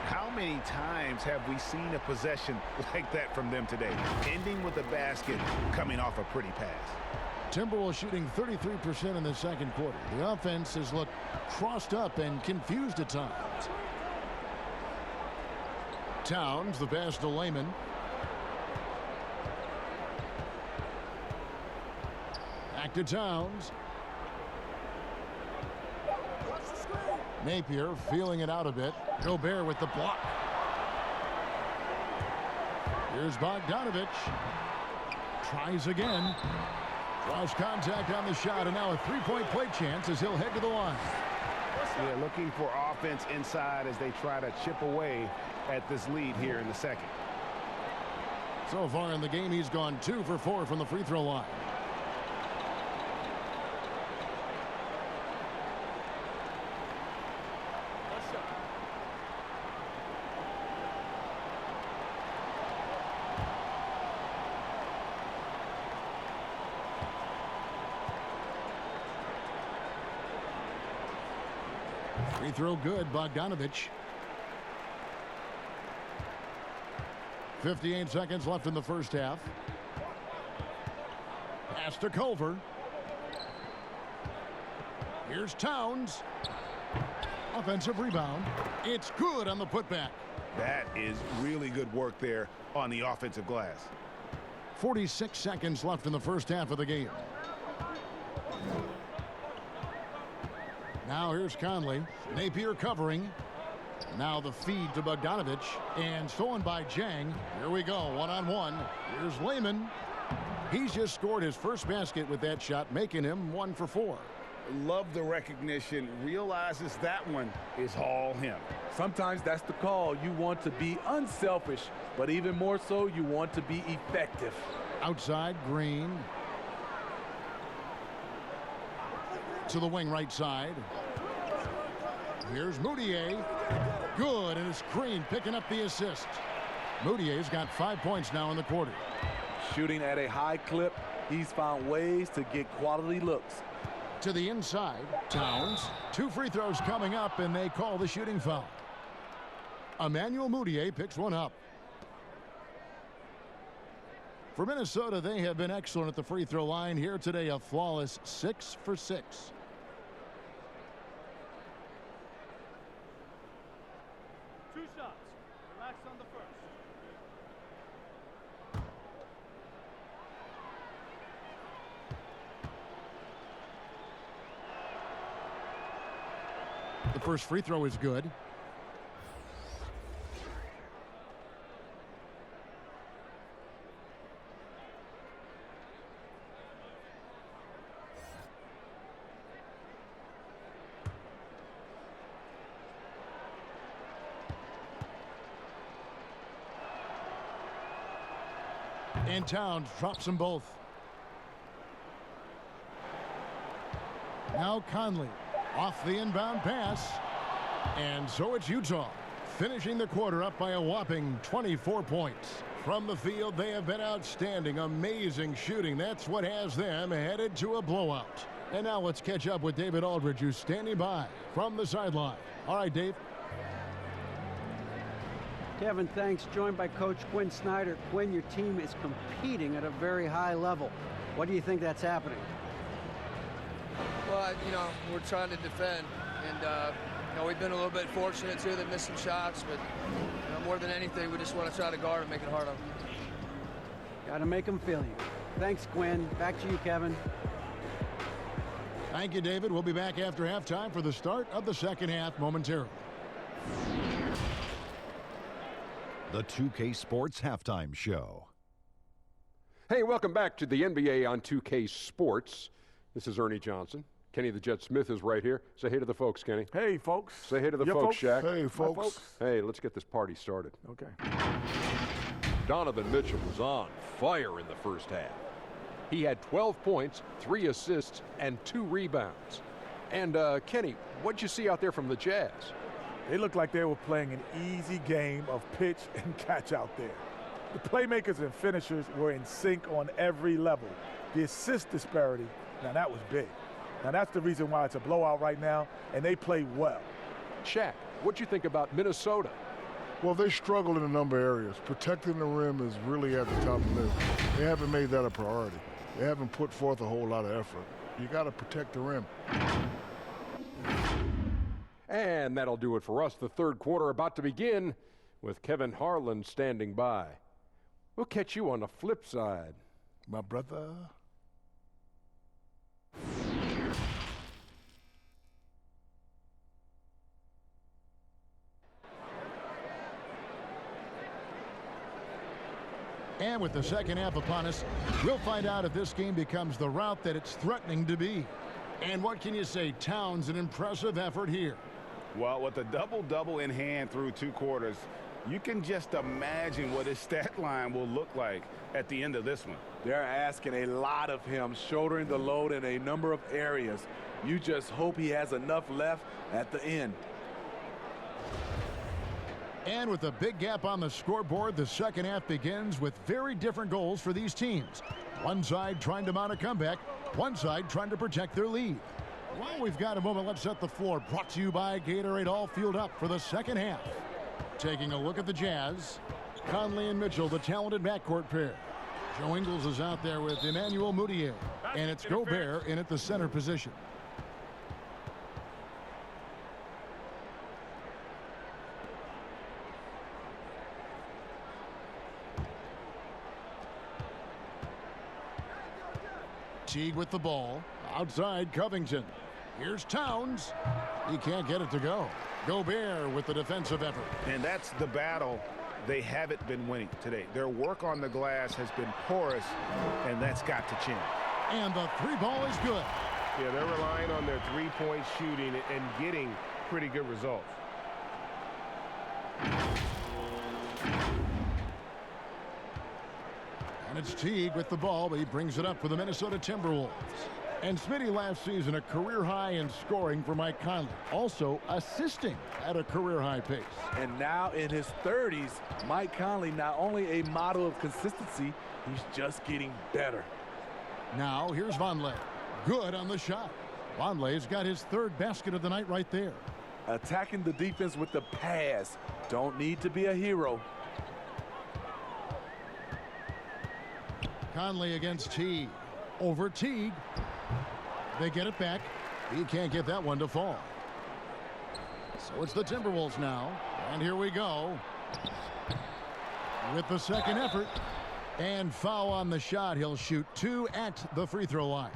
How many times have we seen a possession like that from them today? Ending with a basket, coming off a pretty pass. Timberwolves shooting 33% in the second quarter. The offense has looked crossed up and confused at times. Towns, the pass to Lehman. Back to Towns. Napier feeling it out a bit. Gobert with the block. Here's Bogdanovic. Tries again. Draws contact on the shot, and now a three-point play chance as he'll head to the line. Yeah, looking for offense inside as they try to chip away at this lead here in the second. So far in the game, he's gone 2 for 4 from the free throw line. Free throw good, Bogdanovic. 58 seconds left in the first half. Pass to Culver. Here's Towns. Offensive rebound. It's good on the putback. That is really good work there on the offensive glass. 46 seconds left in the first half of the game. Now here's Conley. Napier covering. Now the feed to Bogdanovic. And stolen by Zhang. Here we go, one-on-one. Here's Lehman. He's just scored his first basket with that shot, making him 1 for 4. Love the recognition. Realizes that one is all him. Sometimes that's the call. You want to be unselfish, but even more so, you want to be effective. Outside, Green. To the wing right side. Here's Moutier. Good, and it's Green picking up the assist. Moutier's got 5 points now in the quarter. Shooting at a high clip, he's found ways to get quality looks. To the inside, Towns. 2 free throws coming up, and they call the shooting foul. Emmanuel Moutier picks one up. For Minnesota, they have been excellent at the free throw line here today, a flawless 6 for 6. Two shots. Relax on the first. The first free throw is good. And Towns drops them both. Now Conley off the inbound pass. And so it's Utah finishing the quarter up by a whopping 24 points. From the field, they have been outstanding. Amazing shooting. That's what has them headed to a blowout. And now let's catch up with David Aldridge, who's standing by from the sideline. All right, Dave. Kevin, thanks. Joined by Coach Quinn Snyder. Quinn, your team is competing at a very high level. What do you think that's happening? Well, we're trying to defend, and we've been a little bit fortunate too. They missed some shots, but more than anything, we just want to try to guard and make it hard on them. Got to make them feel you. Thanks, Quinn. Back to you, Kevin. Thank you, David. We'll be back after halftime for the start of the second half momentarily. The 2K Sports Halftime Show. Hey, welcome back to the NBA on 2K Sports. This is Ernie Johnson. Kenny the Jet Smith is right here. Say hey to the folks, Kenny. Hey, folks. Say hey to the folks, Shaq. Hey, folks. Hey, let's get this party started. Okay. Donovan Mitchell was on fire in the first half. He had 12 points, 3 assists, and 2 rebounds. And, Kenny, what'd you see out there from the Jazz? They looked like they were playing an easy game of pitch and catch out there. The playmakers and finishers were in sync on every level. The assist disparity, now that was big. Now that's the reason why it's a blowout right now, and they play well. Shaq, what'd you think about Minnesota? Well, they struggle in a number of areas. Protecting the rim is really at the top of the list. They haven't made that a priority. They haven't put forth a whole lot of effort. You got to protect the rim. And that'll do it for us. The third quarter about to begin with Kevin Harlan standing by. We'll catch you on the flip side. My brother. And with the second half upon us, we'll find out if this game becomes the rout that it's threatening to be. And what can you say? Towns, an impressive effort here. Well, with a double-double in hand through 2 quarters, you can just imagine what his stat line will look like at the end of this one. They're asking a lot of him, shouldering the load in a number of areas. You just hope he has enough left at the end. And with a big gap on the scoreboard, the second half begins with very different goals for these teams. One side trying to mount a comeback, one side trying to protect their lead. While we've got a moment, let's set the floor. Brought to you by Gatorade, all fueled up for the second half. Taking a look at the Jazz. Conley and Mitchell, the talented backcourt pair. Joe Ingles is out there with Emmanuel Moutier. And it's Gobert in at the center position. Teague with the ball. Outside Covington. Here's Towns. He can't get it to go. Gobert with the defensive effort. And that's the battle they haven't been winning today. Their work on the glass has been porous, and that's got to change. And the 3 ball is good. Yeah, they're relying on their three-point shooting and getting pretty good results. And it's Teague with the ball, but he brings it up for the Minnesota Timberwolves. And Smitty last season, a career high in scoring for Mike Conley. Also assisting at a career high pace. And now in his 30s, Mike Conley, not only a model of consistency, he's just getting better. Now here's Vonleh. Good on the shot. Vonleh's got his third basket of the night right there. Attacking the defense with the pass. Don't need to be a hero. Conley against Teague. Over Teague. They get it back. He can't get that one to fall. So it's the Timberwolves now. And here we go. With the second effort. And foul on the shot. He'll shoot 2 at the free throw line.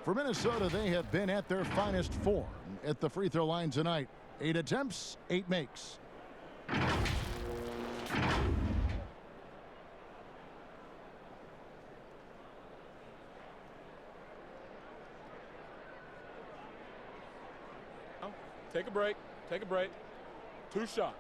For Minnesota, they have been at their finest form at the free throw line tonight. 8 attempts, 8 makes. Take a break. Take a break. 2 shots.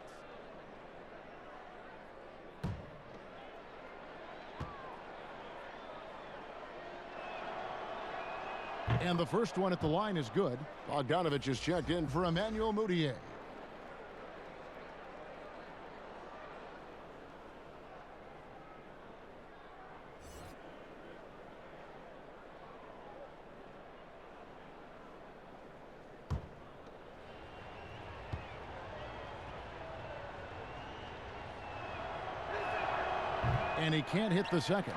And the first one at the line is good. Bogdanovich is checked in for Emmanuel Mudiay. And he can't hit the second.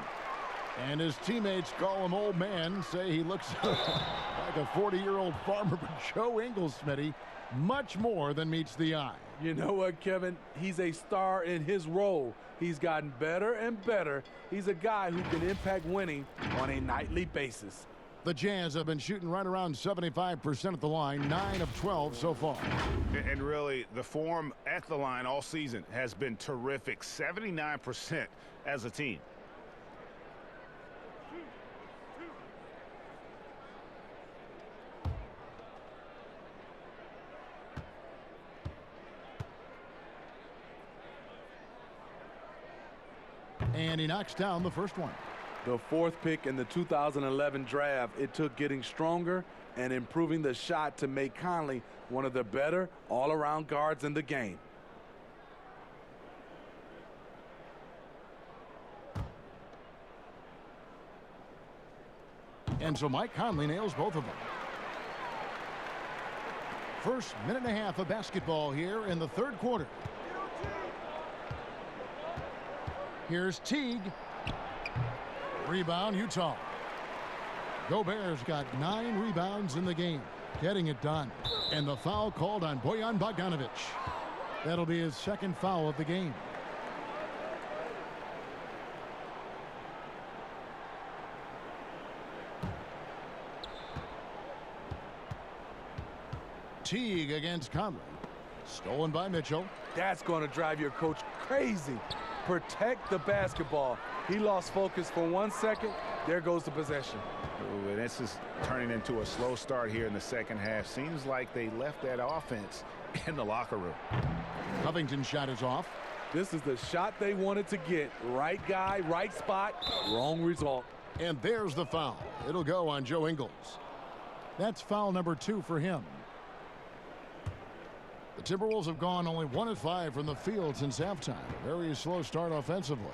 And his teammates call him old man, say he looks like a 40-year-old farmer. But Joe Ingles, Smitty, much more than meets the eye. You know what, Kevin? He's a star in his role. He's gotten better and better. He's a guy who can impact winning on a nightly basis. The Jazz have been shooting right around 75% at the line, 9 of 12 so far. And really, the form at the line all season has been terrific, 79% as a team. And he knocks down the first one. The 4th pick in the 2011 draft. It took getting stronger and improving the shot to make Conley one of the better all-around guards in the game. And so Mike Conley nails both of them. First minute and a half of basketball here in the third quarter. Here's Teague. Rebound, Utah. Gobert's got 9 rebounds in the game, getting it done. And the foul called on Bojan Bogdanovich. That'll be his second foul of the game. Teague against Conley. Stolen by Mitchell. That's going to drive your coach crazy. Protect the basketball. He lost focus for 1 second. There goes the possession. Ooh, and this is turning into a slow start here in the second half. Seems like they left that offense in the locker room. Covington's shot is off. This is the shot they wanted to get. Right guy, right spot, wrong result. And there's the foul. It'll go on Joe Ingles. That's foul number 2 for him. The Timberwolves have gone only 1 of 5 from the field since halftime. Very slow start offensively.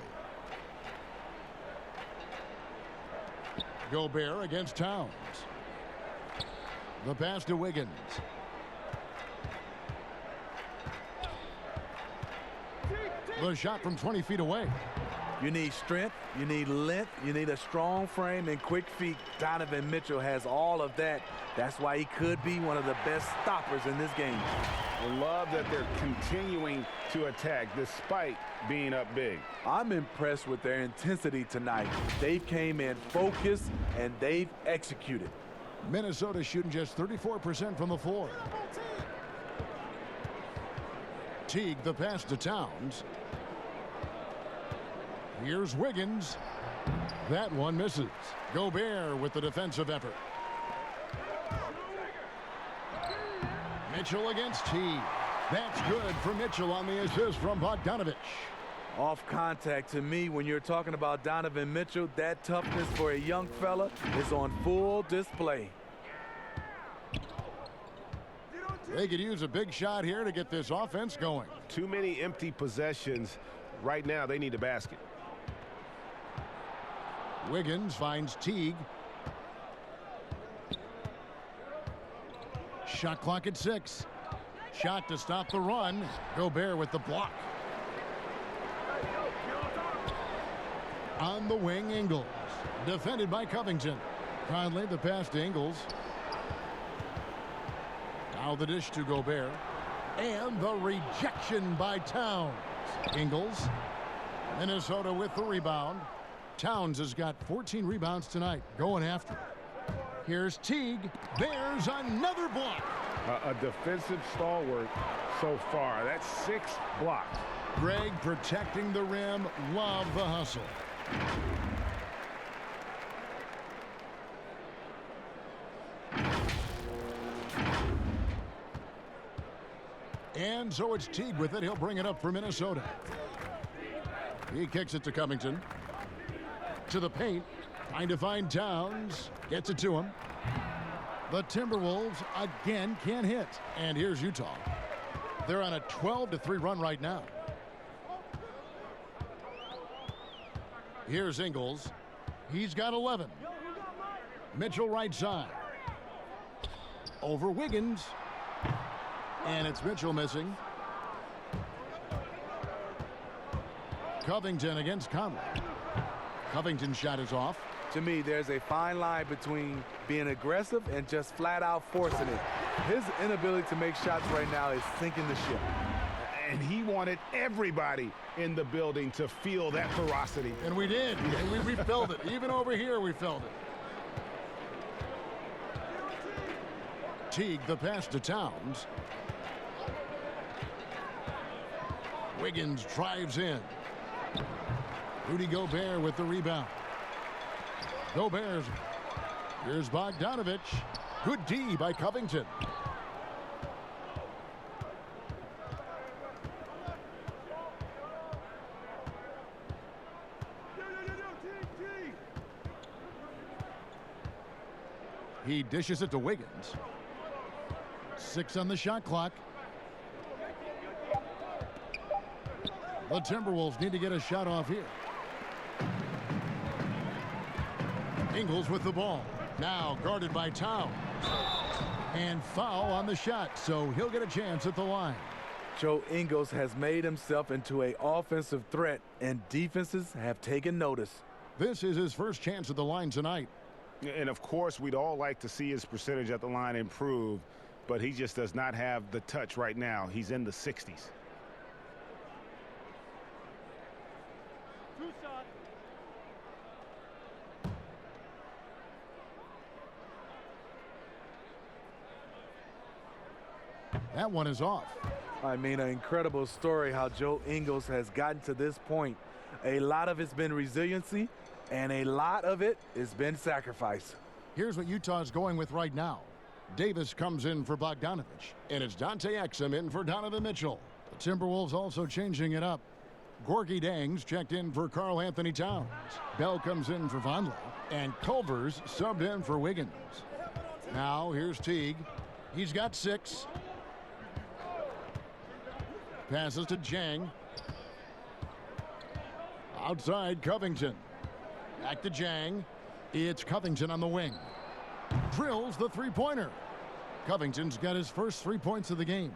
Gobert against Towns. The pass to Wiggins. The shot from 20 feet away. You need strength, you need length, you need a strong frame and quick feet. Donovan Mitchell has all of that. That's why he could be one of the best stoppers in this game. I love that they're continuing to attack despite being up big. I'm impressed with their intensity tonight. They came in focused and they've executed. Minnesota shooting just 34% from the floor. Teague, the pass to Towns. Here's Wiggins. That one misses. Gobert with the defensive effort. Mitchell against T. That's good for Mitchell on the assist from Bogdanovich. Off contact, to me, when you're talking about Donovan Mitchell, that toughness for a young fella is on full display. They could use a big shot here to get this offense going. Too many empty possessions. Right now, they need a basket. Wiggins finds Teague. Shot clock at 6. Shot to stop the run. Gobert with the block. On the wing, Ingles. Defended by Covington. Conley, the pass to Ingles. Now the dish to Gobert. And the rejection by Towns. Ingles. Minnesota with the rebound. Towns has got 14 rebounds tonight. Going after it. Here's Teague. There's another block. A defensive stalwart so far. That's 6 blocks. Greg protecting the rim. Love the hustle. And so it's Teague with it. He'll bring it up for Minnesota. He kicks it to Covington. To the paint. Trying to find Towns. Gets it to him. The Timberwolves again can't hit. And here's Utah. They're on a 12-3 run right now. Here's Ingles. He's got 11. Mitchell right side. Over Wiggins. And it's Mitchell missing. Covington against Conley. Covington's shot is off. To me, there's a fine line between being aggressive and just flat out forcing it. His inability to make shots right now is sinking the ship. And he wanted everybody in the building to feel that ferocity. And we did. And we felt it. Even over here, we felt it. Teague, the pass to Towns. Wiggins drives in. Rudy Gobert with the rebound. Gobert's. Here's Bogdanovich. Good D by Covington. He dishes it to Wiggins. 6 on the shot clock. The Timberwolves need to get a shot off here. Ingles with the ball. Now guarded by Towns. And foul on the shot, so he'll get a chance at the line. Joe Ingles has made himself into an offensive threat, and defenses have taken notice. This is his first chance at the line tonight. And of course, we'd all like to see his percentage at the line improve, but he just does not have the touch right now. He's in the 60s. That one is off. I mean, an incredible story how Joe Ingles has gotten to this point. A lot of it's been resiliency, and a lot of it has been sacrifice. Here's what Utah's going with right now. Davis comes in for Bogdanovich, and it's Dante Exum in for Donovan Mitchell. The Timberwolves also changing it up. Gorgie Dangs checked in for Karl Anthony Towns. Bell comes in for Vonleh, and Culver's subbed in for Wiggins. Now here's Teague. He's got 6. Passes to Jang. Outside, Covington. Back to Jang. It's Covington on the wing. Drills the three-pointer. Covington's got his first 3 points of the game.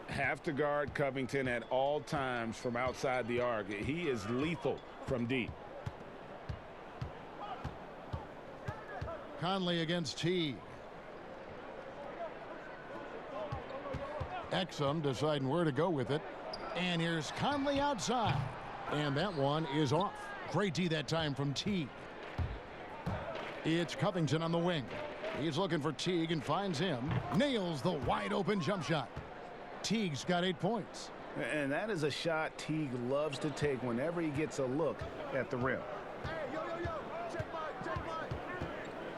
Have to guard Covington at all times from outside the arc. He is lethal from deep. Conley against Teague. Exum deciding where to go with it. And here's Conley outside. And that one is off. Great D that time from Teague. It's Covington on the wing. He's looking for Teague and finds him. Nails the wide open jump shot. Teague's got 8 points. And that is a shot Teague loves to take whenever he gets a look at the rim.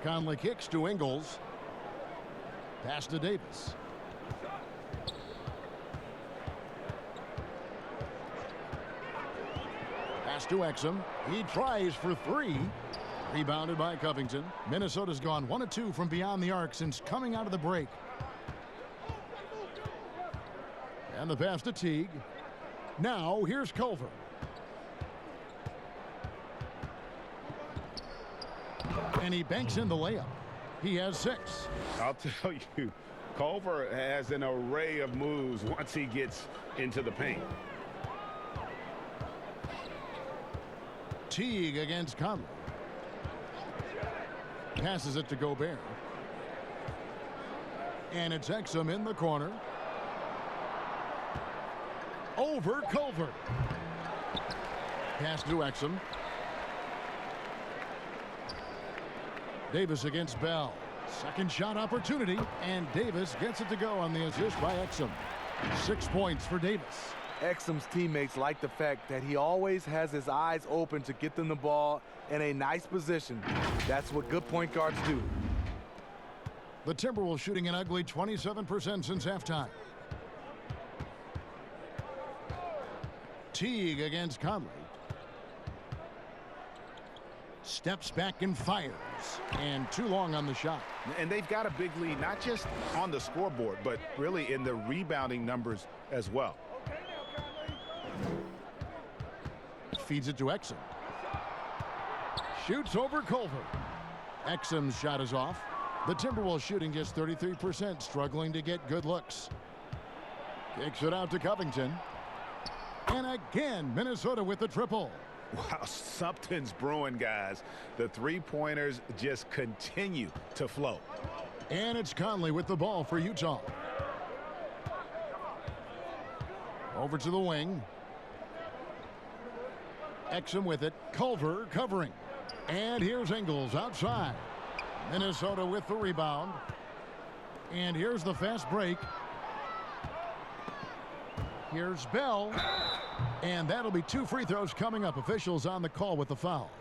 Conley kicks to Ingles. Pass to Davis. Pass to Exum. He tries for three. Rebounded by Covington. Minnesota's gone 1 of 2 from beyond the arc since coming out of the break. And the pass to Teague. Now here's Culver. And he banks in the layup. He has 6. I'll tell you, Culver has an array of moves once he gets into the paint. Teague against Conley. Passes it to Gobert. And it's Exum in the corner. Over Culver. Pass to Exum. Davis against Bell. Second shot opportunity, and Davis gets it to go on the assist by Exum. 6 points for Davis. Exum's teammates like the fact that he always has his eyes open to get them the ball in a nice position. That's what good point guards do. The Timberwolves shooting an ugly 27% since halftime. Teague against Conley. Steps back and fires. And too long on the shot. And they've got a big lead, not just on the scoreboard, but really in the rebounding numbers as well. Feeds it to Exum. Shoots over Culver. Exum's shot is off. The Timberwolves shooting just 33%, struggling to get good looks. Kicks it out to Covington. And again, Minnesota with the triple. Wow, something's brewing, guys. The three-pointers just continue to flow. And it's Conley with the ball for Utah. Over to the wing. Exum with it. Culver covering. And here's Ingles outside. Minnesota with the rebound. And here's the fast break. Here's Bell. And that'll be 2 free throws coming up. Officials on the call with the foul.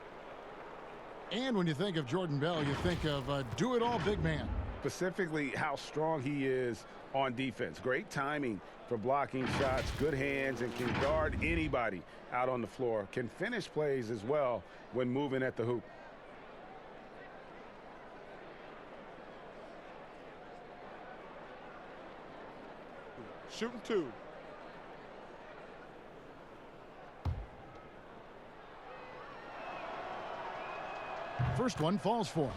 And when you think of Jordan Bell, you think of a do-it-all big man. Specifically how strong he is on defense. Great timing for blocking shots, good hands, and can guard anybody out on the floor. Can finish plays as well when moving at the hoop. Shooting 2. First one falls for him.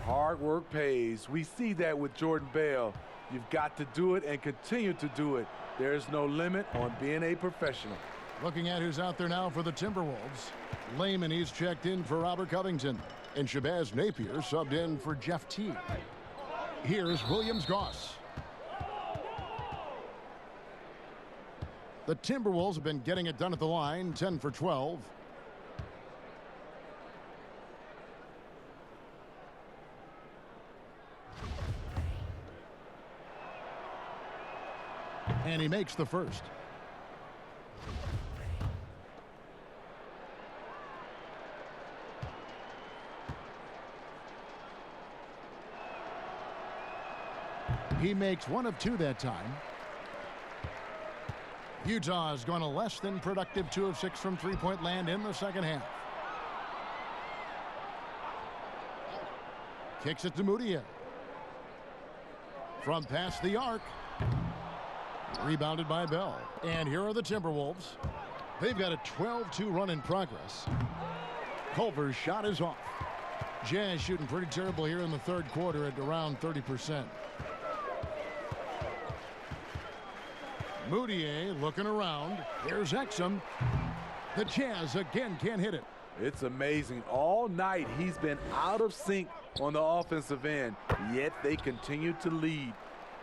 Hard work pays. We see that with Jordan Bell. You've got to do it and continue to do it. There's no limit on being a professional. Looking at who's out there now for the Timberwolves. Layman, he's checked in for Robert Covington. And Shabazz Napier subbed in for Jeff Teague. Here's Williams-Goss. The Timberwolves have been getting it done at the line, 10 for 12. And he makes the first. He makes 1 of 2 that time. Utah has gone a less than productive 2 of 6 from three-point land in the second half. Kicks it to Moutier. From past the arc. Rebounded by Bell. And here are the Timberwolves. They've got a 12-2 run in progress. Culver's shot is off. Jazz shooting pretty terrible here in the third quarter at around 30%. Moutier looking around. Here's Exum. The Jazz again can't hit it. It's amazing. All night he's been out of sync on the offensive end, yet they continue to lead.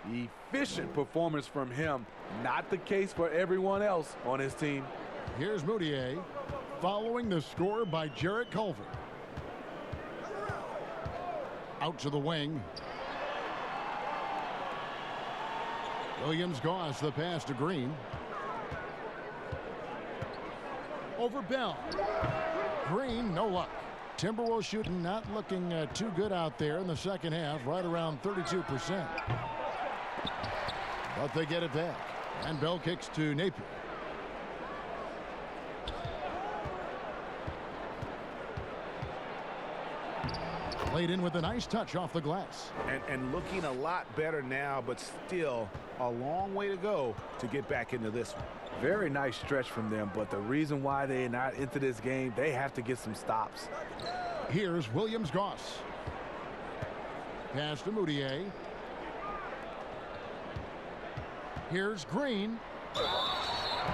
Efficient performance from him. Not the case for everyone else on his team. Here's Moutier following the score by Jarrett Culver. Out to the wing. Williams-Goss the pass to Green. over Bell. Green, no luck. Timberwolves shooting not looking too good out there in the second half, right around 32%. But they get it back. And Bell kicks to Napier. Played in with a nice touch off the glass. And looking a lot better now, but still a long way to go to get back into this one. Very nice stretch from them, but the reason why they're not into this game, they have to get some stops. Here's Williams-Goss. Pass to Moutier. Here's Green.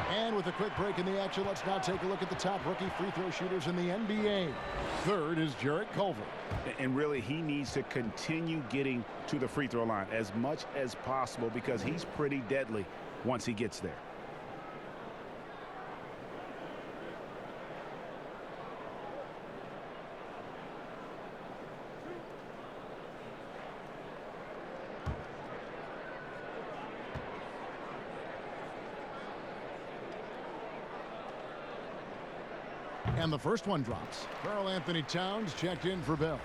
And with a quick break in the action, let's now take a look at the top rookie free throw shooters in the NBA. Third is Jarrett Culver. And really, he needs to continue getting to the free throw line as much as possible because he's pretty deadly once he gets there. And the first one drops. Karl Anthony Towns checked in for Bell.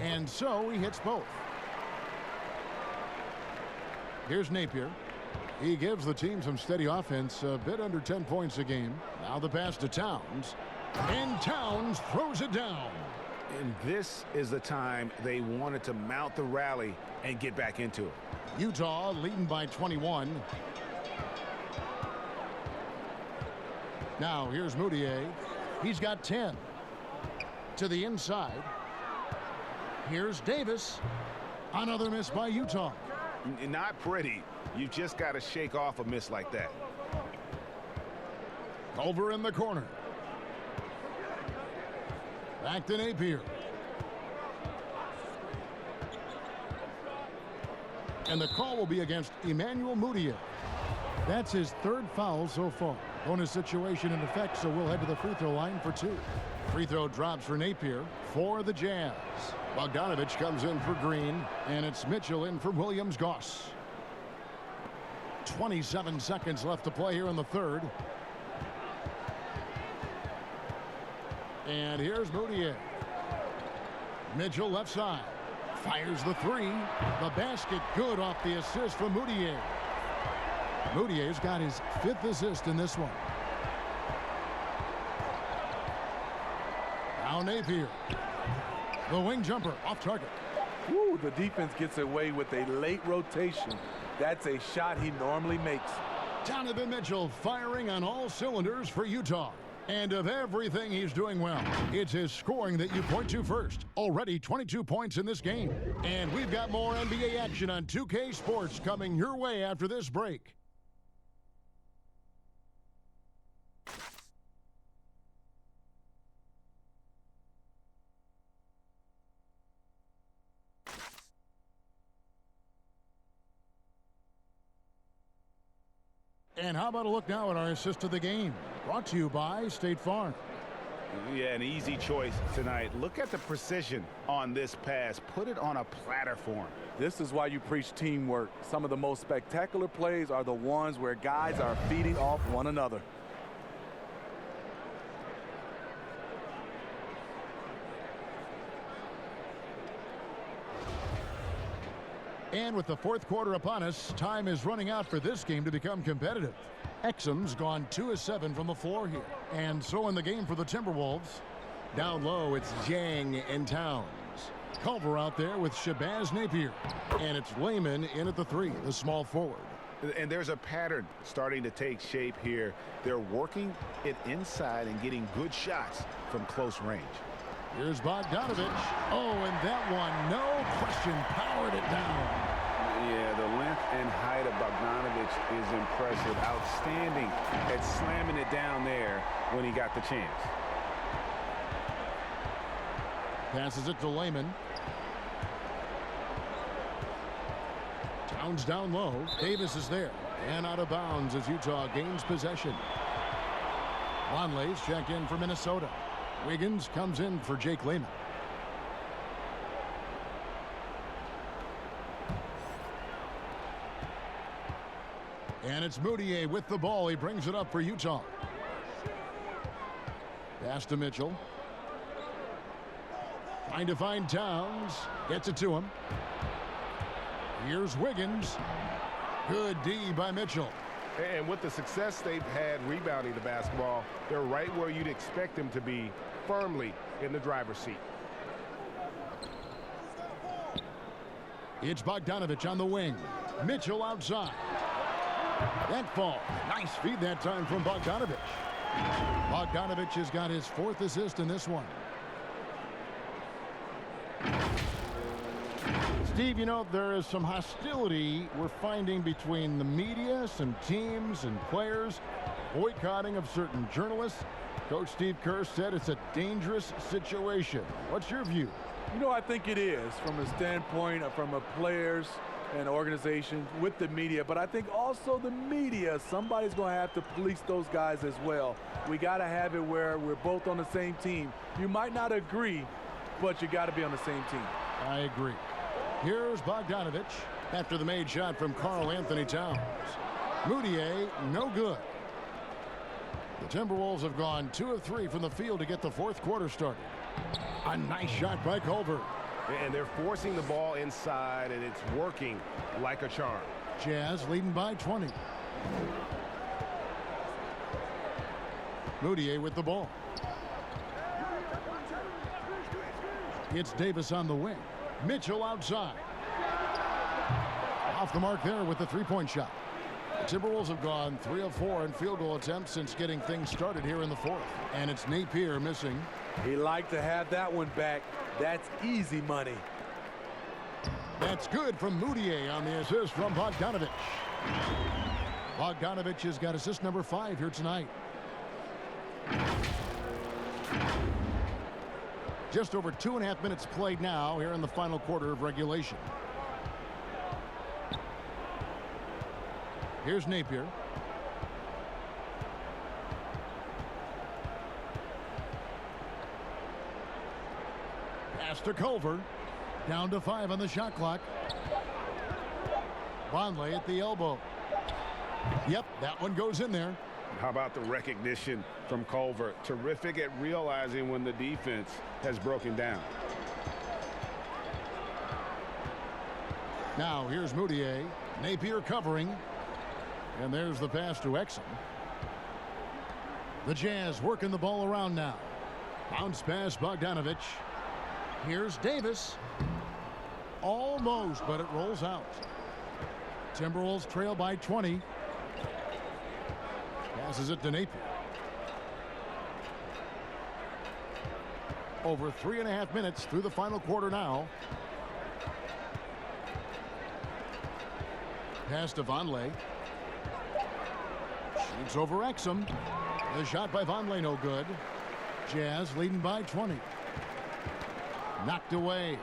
And so he hits both. Here's Napier. He gives the team some steady offense, a bit under 10 points a game. Now the pass to Towns. And Towns throws it down. And this is the time they wanted to mount the rally and get back into it. Utah leading by 21. Now here's Moutier. He's got 10. To the inside. Here's Davis. Another miss by Utah. Not pretty. You've just got to shake off a miss like that. Over in the corner. Back to Napier. And the call will be against Emmanuel Moutier. That's his third foul so far. Bonus situation in effect, so we'll head to the free throw line for two. Free throw drops for Napier for the Jazz. Bogdanovich comes in for Green, and it's Mitchell in for Williams-Goss. 27 seconds left to play here in the third. And here's Moutier. Mitchell left side. Fires the three. The basket good off the assist from Moutier. Moutier's got his 5th assist in this one. Now Napier. The wing jumper off target. Woo, the defense gets away with a late rotation. That's a shot he normally makes. Donovan Mitchell firing on all cylinders for Utah. And of everything he's doing well, it's his scoring that you point to first. Already 22 points in this game. And we've got more NBA action on 2K Sports coming your way after this break. And how about a look now at our assist of the game? Brought to you by State Farm. Yeah, an easy choice tonight. Look at the precision on this pass. Put it on a platter for him. This is why you preach teamwork. Some of the most spectacular plays are the ones where guys are feeding off one another. And with the fourth quarter upon us, time is running out for this game to become competitive. Exum's gone 2 of 7 from the floor here. And so in the game for the Timberwolves, down low, it's Jang and Towns. Culver out there with Shabazz Napier. And it's Layman in at the 3, the small forward. And there's a pattern starting to take shape here. They're working it inside and getting good shots from close range. Here's Bogdanovich. Oh, and that one, no question, powered it down. Yeah, the length and height of Bogdanovich is impressive. Outstanding at slamming it down there when he got the chance. Passes it to Layman. Towns down low. Davis is there. And out of bounds as Utah gains possession. Vonleh's checked in for Minnesota. Wiggins comes in for Jake Layman. And it's Moutier with the ball. He brings it up for Utah. Pass to Mitchell. Trying to find Towns. Gets it to him. Here's Wiggins. Good D by Mitchell. And with the success they've had rebounding the basketball, they're right where you'd expect them to be, firmly in the driver's seat. It's Bogdanovich on the wing. Mitchell outside. That fall. Nice feed that time from Bogdanovich. Bogdanovich has got his 4th assist in this one. Steve, you know, there is some hostility we're finding between the media, some teams and players, boycotting of certain journalists. Coach Steve Kerr said it's a dangerous situation. What's your view? You know, I think it is from a standpoint from a players and organization with the media, but I think also the media, somebody's going to have to police those guys as well. We got to have it where we're both on the same team. You might not agree, but you got to be on the same team. I agree. Here's Bogdanovich after the made shot from Karl Anthony Towns. Moutier, no good. The Timberwolves have gone 2 of 3 from the field to get the 4th quarter started. A nice shot by Culver. And they're forcing the ball inside, and it's working like a charm. Jazz leading by 20. Moutier with the ball. It's Davis on the wing. Mitchell outside. Off the mark there with the 3-point shot. The Timberwolves have gone 3 of 4 in field goal attempts since getting things started here in the 4th. And it's Napier missing. He liked to have that one back. That's easy money. That's good from Moutier on the assist from Bogdanovich. Bogdanovich has got assist number 5 here tonight. Just over 2.5 minutes played now here in the final quarter of regulation. Here's Napier. Pass to Culver. Down to 5 on the shot clock. Vonleh at the elbow. Yep, that one goes in there. How about the recognition from Culver? Terrific at realizing when the defense has broken down. Now here's Moutier. Napier covering. And there's the pass to Exum. The Jazz working the ball around now. Bounce pass Bogdanovich. Here's Davis. Almost, but it rolls out. Timberwolves trail by 20. Passes it to Napier. Over 3.5 minutes through the final quarter now. Pass to Vonleh. Shoots over Exum. The shot by Vonleh no good. Jazz leading by 20. Knocked away.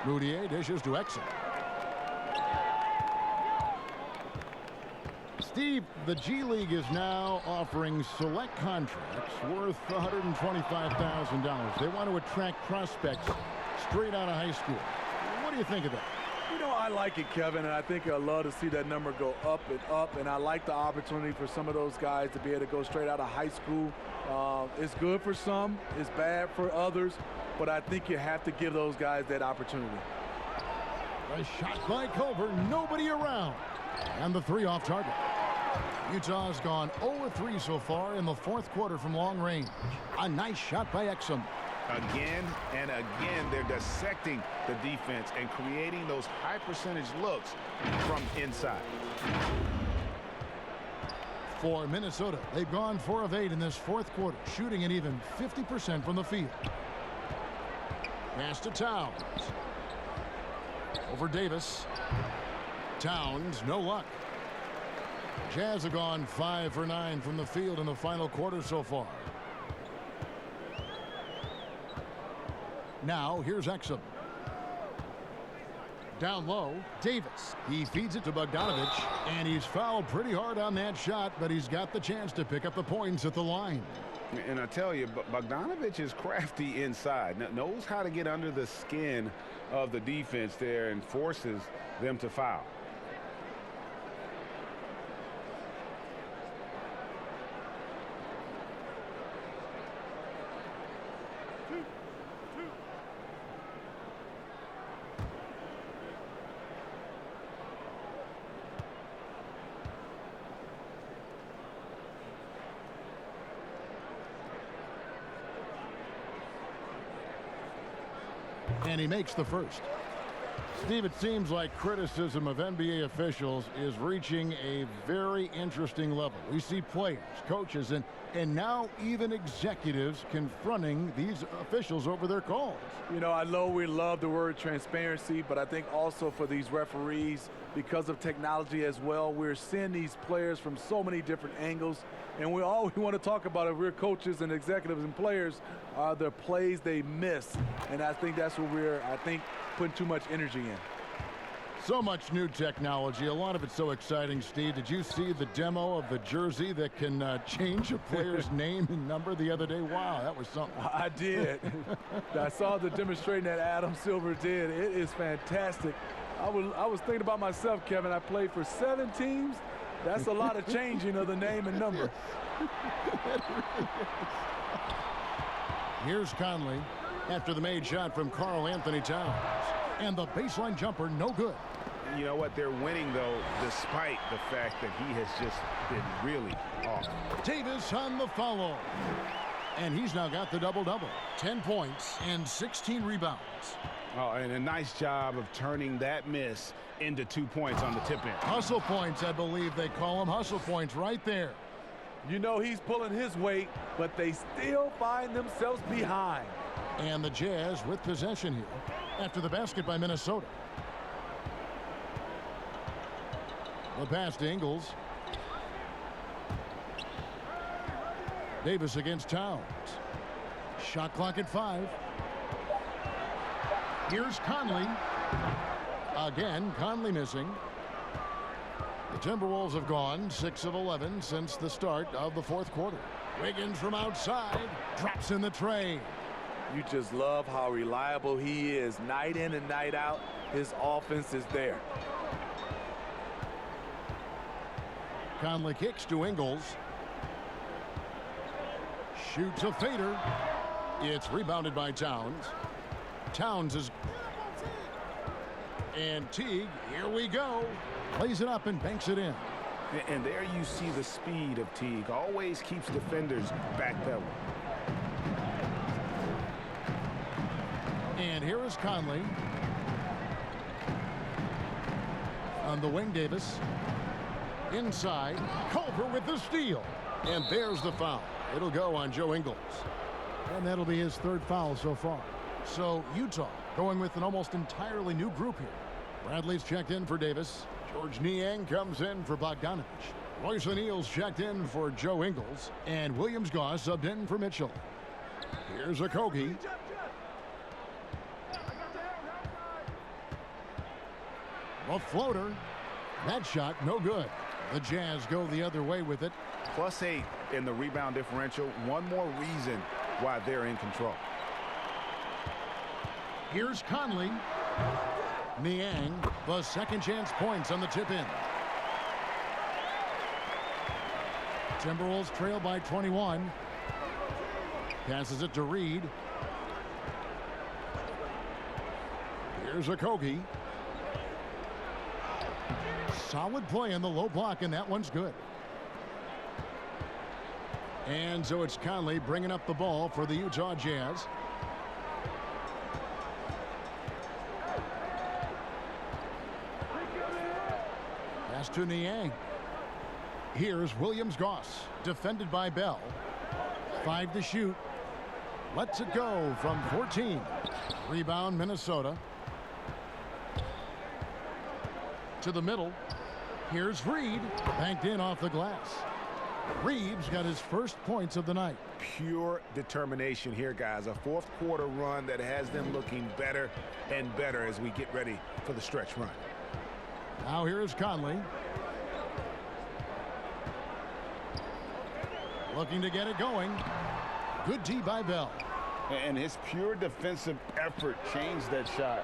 Moutier dishes to Exum. Steve, the G League is now offering select contracts worth $125,000. They want to attract prospects straight out of high school. What do you think of that? You know, I like it, Kevin, and I think I'd love to see that number go up and up, and I like the opportunity for some of those guys to be able to go straight out of high school. It's good for some, it's bad for others, but I think you have to give those guys that opportunity. A shot by Culver, nobody around. And the 3 off target. Utah's gone 0-3 so far in the 4th quarter from long range. A nice shot by Exum. Again and again, they're dissecting the defense and creating those high percentage looks from inside. For Minnesota, they've gone 4 of 8 in this 4th quarter, shooting an even 50% from the field. Pass to Towns. Over Davis. Towns, no luck. Jazz have gone 5 for 9 from the field in the final quarter so far. Now, here's Exum. Down low, Davis. He feeds it to Bogdanovich, and he's fouled pretty hard on that shot, but he's got the chance to pick up the points at the line. And I tell you, Bogdanovich is crafty inside, knows how to get under the skin of the defense there and forces them to foul. And he makes the first. Steve, it seems like criticism of NBA officials is reaching a very interesting level. We see players, coaches, and now even executives confronting these officials over their calls. You know, I know we love the word transparency, but I think also for these referees, because of technology as well, we're seeing these players from so many different angles. And all we want to talk about if we're coaches and executives and players are the plays they miss. And I think that's what we're, putting too much energy in. So much new technology. A lot of it's so exciting, Steve. Did you see the demo of the jersey that can change a player's name and number the other day? Wow, that was something. I did. I saw the demonstration that Adam Silver did. It is fantastic. I was thinking about myself, Kevin. I played for 7 teams. That's a lot of changing of the name and number. Here's Conley after the made shot from Karl Anthony Towns. And the baseline jumper, no good. You know what? They're winning, though, despite the fact that he has just been really off. Davis on the follow. And he's now got the double-double. 10 points and 16 rebounds. Oh, and a nice job of turning that miss into 2 points on the tip-in. Hustle points, I believe they call them. Hustle points right there. You know he's pulling his weight, but they still find themselves behind. And the Jazz with possession here after the basket by Minnesota. The pass to Ingles. Davis against Towns. Shot clock at 5. Here's Conley. Again, Conley missing. The Timberwolves have gone 6 of 11 since the start of the fourth quarter. Wiggins from outside drops in the tray. You just love how reliable he is. Night in and night out, his offense is there. Conley kicks to Ingles. Shoots a fader. It's rebounded by Towns. Towns is... And Teague, here we go. Plays it up and banks it in. And there you see the speed of Teague. Always keeps defenders backpedaling. And here is Conley. On the wing, Davis. Inside, Culver with the steal. And there's the foul. It'll go on Joe Ingles. And that'll be his 3rd foul so far. So Utah going with an almost entirely new group here. Bradley's checked in for Davis. George Niang comes in for Bogdanovich. Royce O'Neal's checked in for Joe Ingles. And Williams Goss subbed in for Mitchell. Here's Okogie. A floater. That shot no good. The Jazz go the other way with it. +8 in the rebound differential. One more reason why they're in control. Here's Conley. Niang, the second chance points on the tip-in. Timberwolves trail by 21. Passes it to Reed. Here's Okogie. Solid play in the low block, and that one's good. And so it's Conley bringing up the ball for the Utah Jazz. Pass to Niang. Here's Williams Goss, defended by Bell. 5 to shoot. Lets it go from 14. Rebound, Minnesota. To the middle. Here's Reed, banked in off the glass. Reeves got his first points of the night. Pure determination here, guys. A fourth quarter run that has them looking better and better as we get ready for the stretch run. Now here is Conley. Looking to get it going. Good D by Bell. And his pure defensive effort changed that shot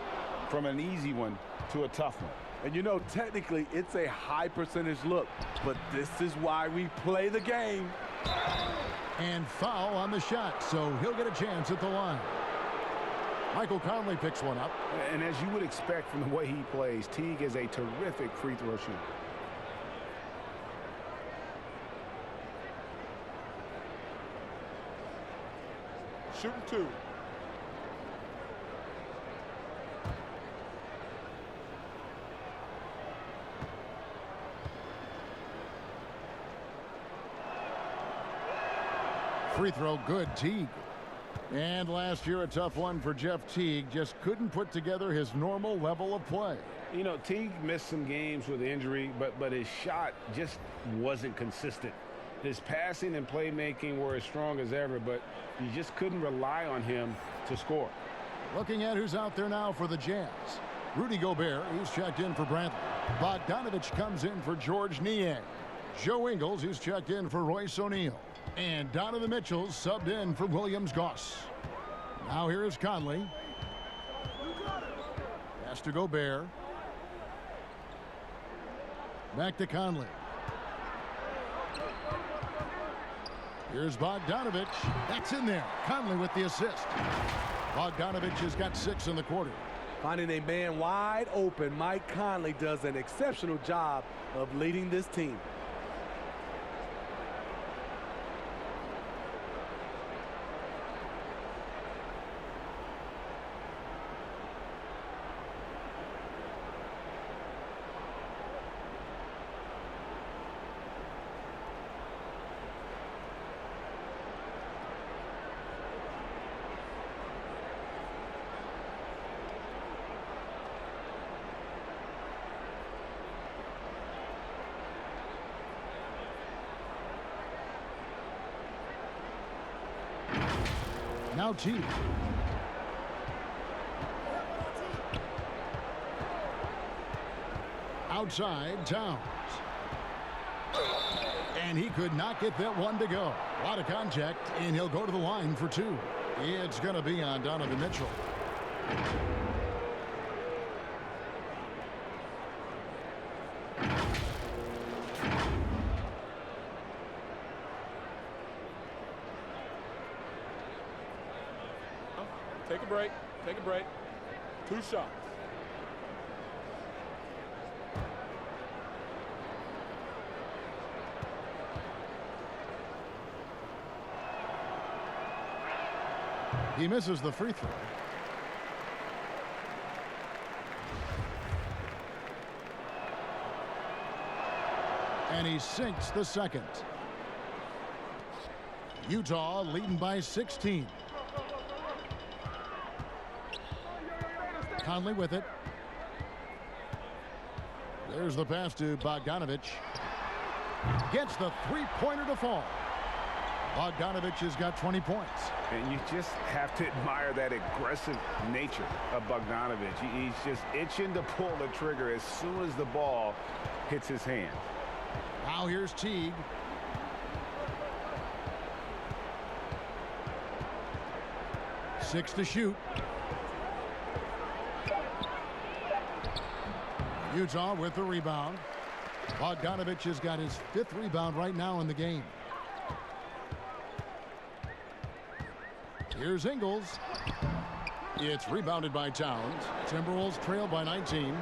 from an easy one to a tough one. And you know, technically, it's a high percentage look, but this is why we play the game. And foul on the shot, so he'll get a chance at the line. Michael Conley picks one up. And as you would expect from the way he plays, Teague is a terrific free throw shooter. Shooting 2. Free throw good, Teague. And last year, a tough one for Jeff Teague. Just couldn't put together his normal level of play. You know, Teague missed some games with injury, but his shot just wasn't consistent. His passing and playmaking were as strong as ever, but you just couldn't rely on him to score. Looking at who's out there now for the Jazz. Rudy Gobert, he's checked in for Brantley. Bogdanovich comes in for George Niang. Joe Ingles, he's checked in for Royce O'Neal. And Donovan Mitchell subbed in for Williams Goss. Now here is Conley. Pass to Gobert. Back to Conley. Here's Bogdanovich. That's in there. Conley with the assist. Bogdanovich has got 6 in the quarter. Finding a man wide open, Mike Conley does an exceptional job of leading this team. Now Teague. Outside, Towns. And he could not get that one to go. A lot of contact, and he'll go to the line for 2. It's going to be on Donovan Mitchell. Take a break. Take a break. 2 shots. He misses the free throw. And he sinks the second. Utah leading by 16. Conley with it. There's the pass to Bogdanovich. Gets the three-pointer to fall. Bogdanovich has got 20 points. And you just have to admire that aggressive nature of Bogdanovich. He's just itching to pull the trigger as soon as the ball hits his hand. Now here's Teague. Six to shoot. Utah with the rebound. Bogdanovich has got his 5th rebound right now in the game. Here's Ingles. It's rebounded by Towns. Timberwolves trail by 19.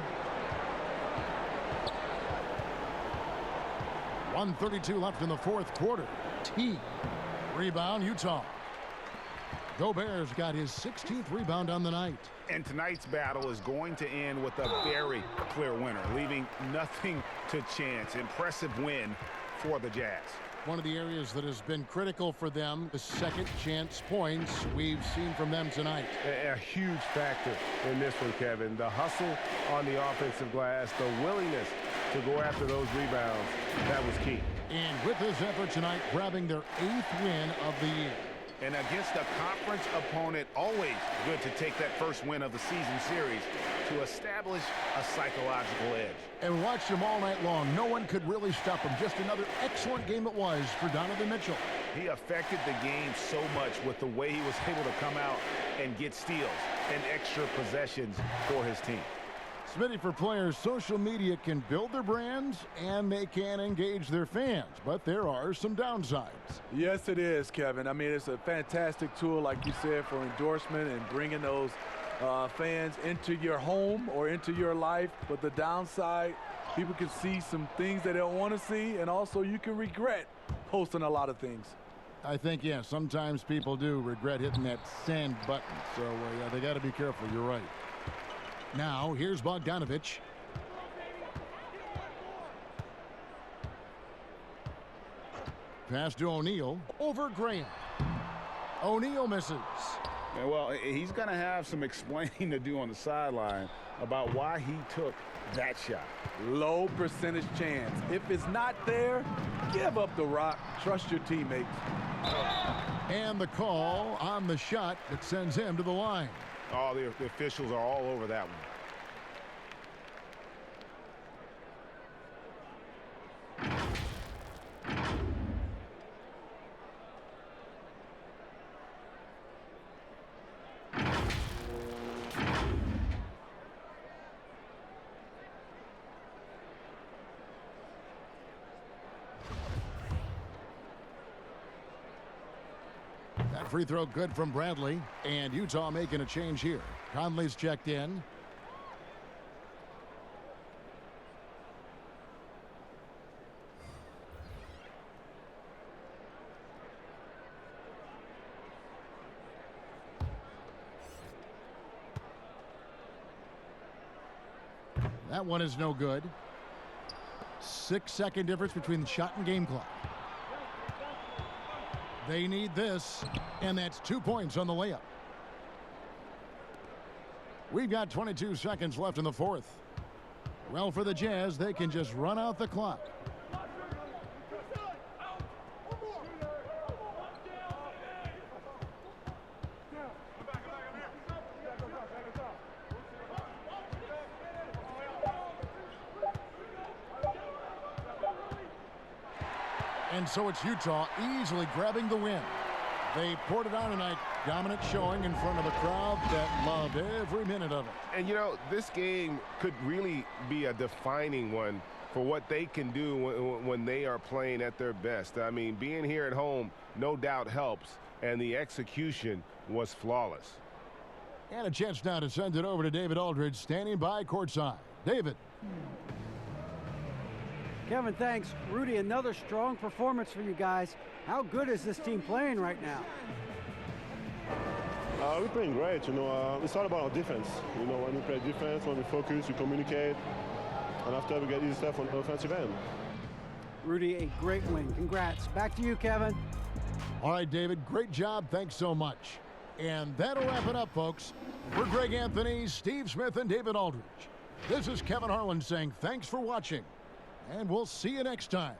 1:32 left in the 4th quarter. Teague. Rebound, Utah. Gobert's got his 16th rebound on the night. And tonight's battle is going to end with a very clear winner, leaving nothing to chance. Impressive win for the Jazz. One of the areas that has been critical for them, the second chance points we've seen from them tonight. A huge factor in this one, Kevin. The hustle on the offensive glass, the willingness to to go after those rebounds. That was key. And with this effort tonight, grabbing their 8th win of the year. And against a conference opponent, always good to take that first win of the season series to establish a psychological edge. And we watched him all night long. No one could really stop him. Just another excellent game it was for Donovan Mitchell. He affected the game so much with the way he was able to come out and get steals and extra possessions for his team. Smitty, for players, social media can build their brands and they can engage their fans, but there are some downsides. Yes, it is, Kevin. I mean, it's a fantastic tool, like you said, for endorsement and bringing those fans into your home or into your life. But the downside, people can see some things they don't want to see, and also you can regret posting a lot of things. I think, yeah, sometimes people do regret hitting that send button, so yeah, they got to be careful. You're right. Now, here's Bogdanovich. Pass to O'Neal over Graham. O'Neal misses. And well, he's going to have some explaining to do on the sideline about why he took that shot. Low percentage chance. If it's not there, give up the rock. Trust your teammates. And the call on the shot that sends him to the line. Oh, the officials are all over that one. That free throw good from Bradley, and Utah making a change here. Conley's checked in. That one is no good. 6-second difference between the shot and game clock. They need this, and that's 2 points on the layup. We've got 22 seconds left in the fourth. Well, for the Jazz, they can just run out the clock. And so it's Utah easily grabbing the win. They poured it on tonight. Dominant showing in front of a crowd that loved every minute of it. And, you know, this game could really be a defining one for what they can do when they are playing at their best. I mean, being here at home no doubt helps, and the execution was flawless. And a chance now to send it over to David Aldridge, standing by courtside. David. Kevin, thanks. Rudy, another strong performance for you guys. How good is this team playing right now? We're playing great. You know, it's all about our defense. You know, when we play defense, when we focus, we communicate, and after we get easy stuff on the offensive end. Rudy, a great win. Congrats. Back to you, Kevin. All right, David, great job. Thanks so much. And that'll wrap it up, folks. For Greg Anthony, Steve Smith, and David Aldridge, this is Kevin Harlan saying thanks for watching, and we'll see you next time.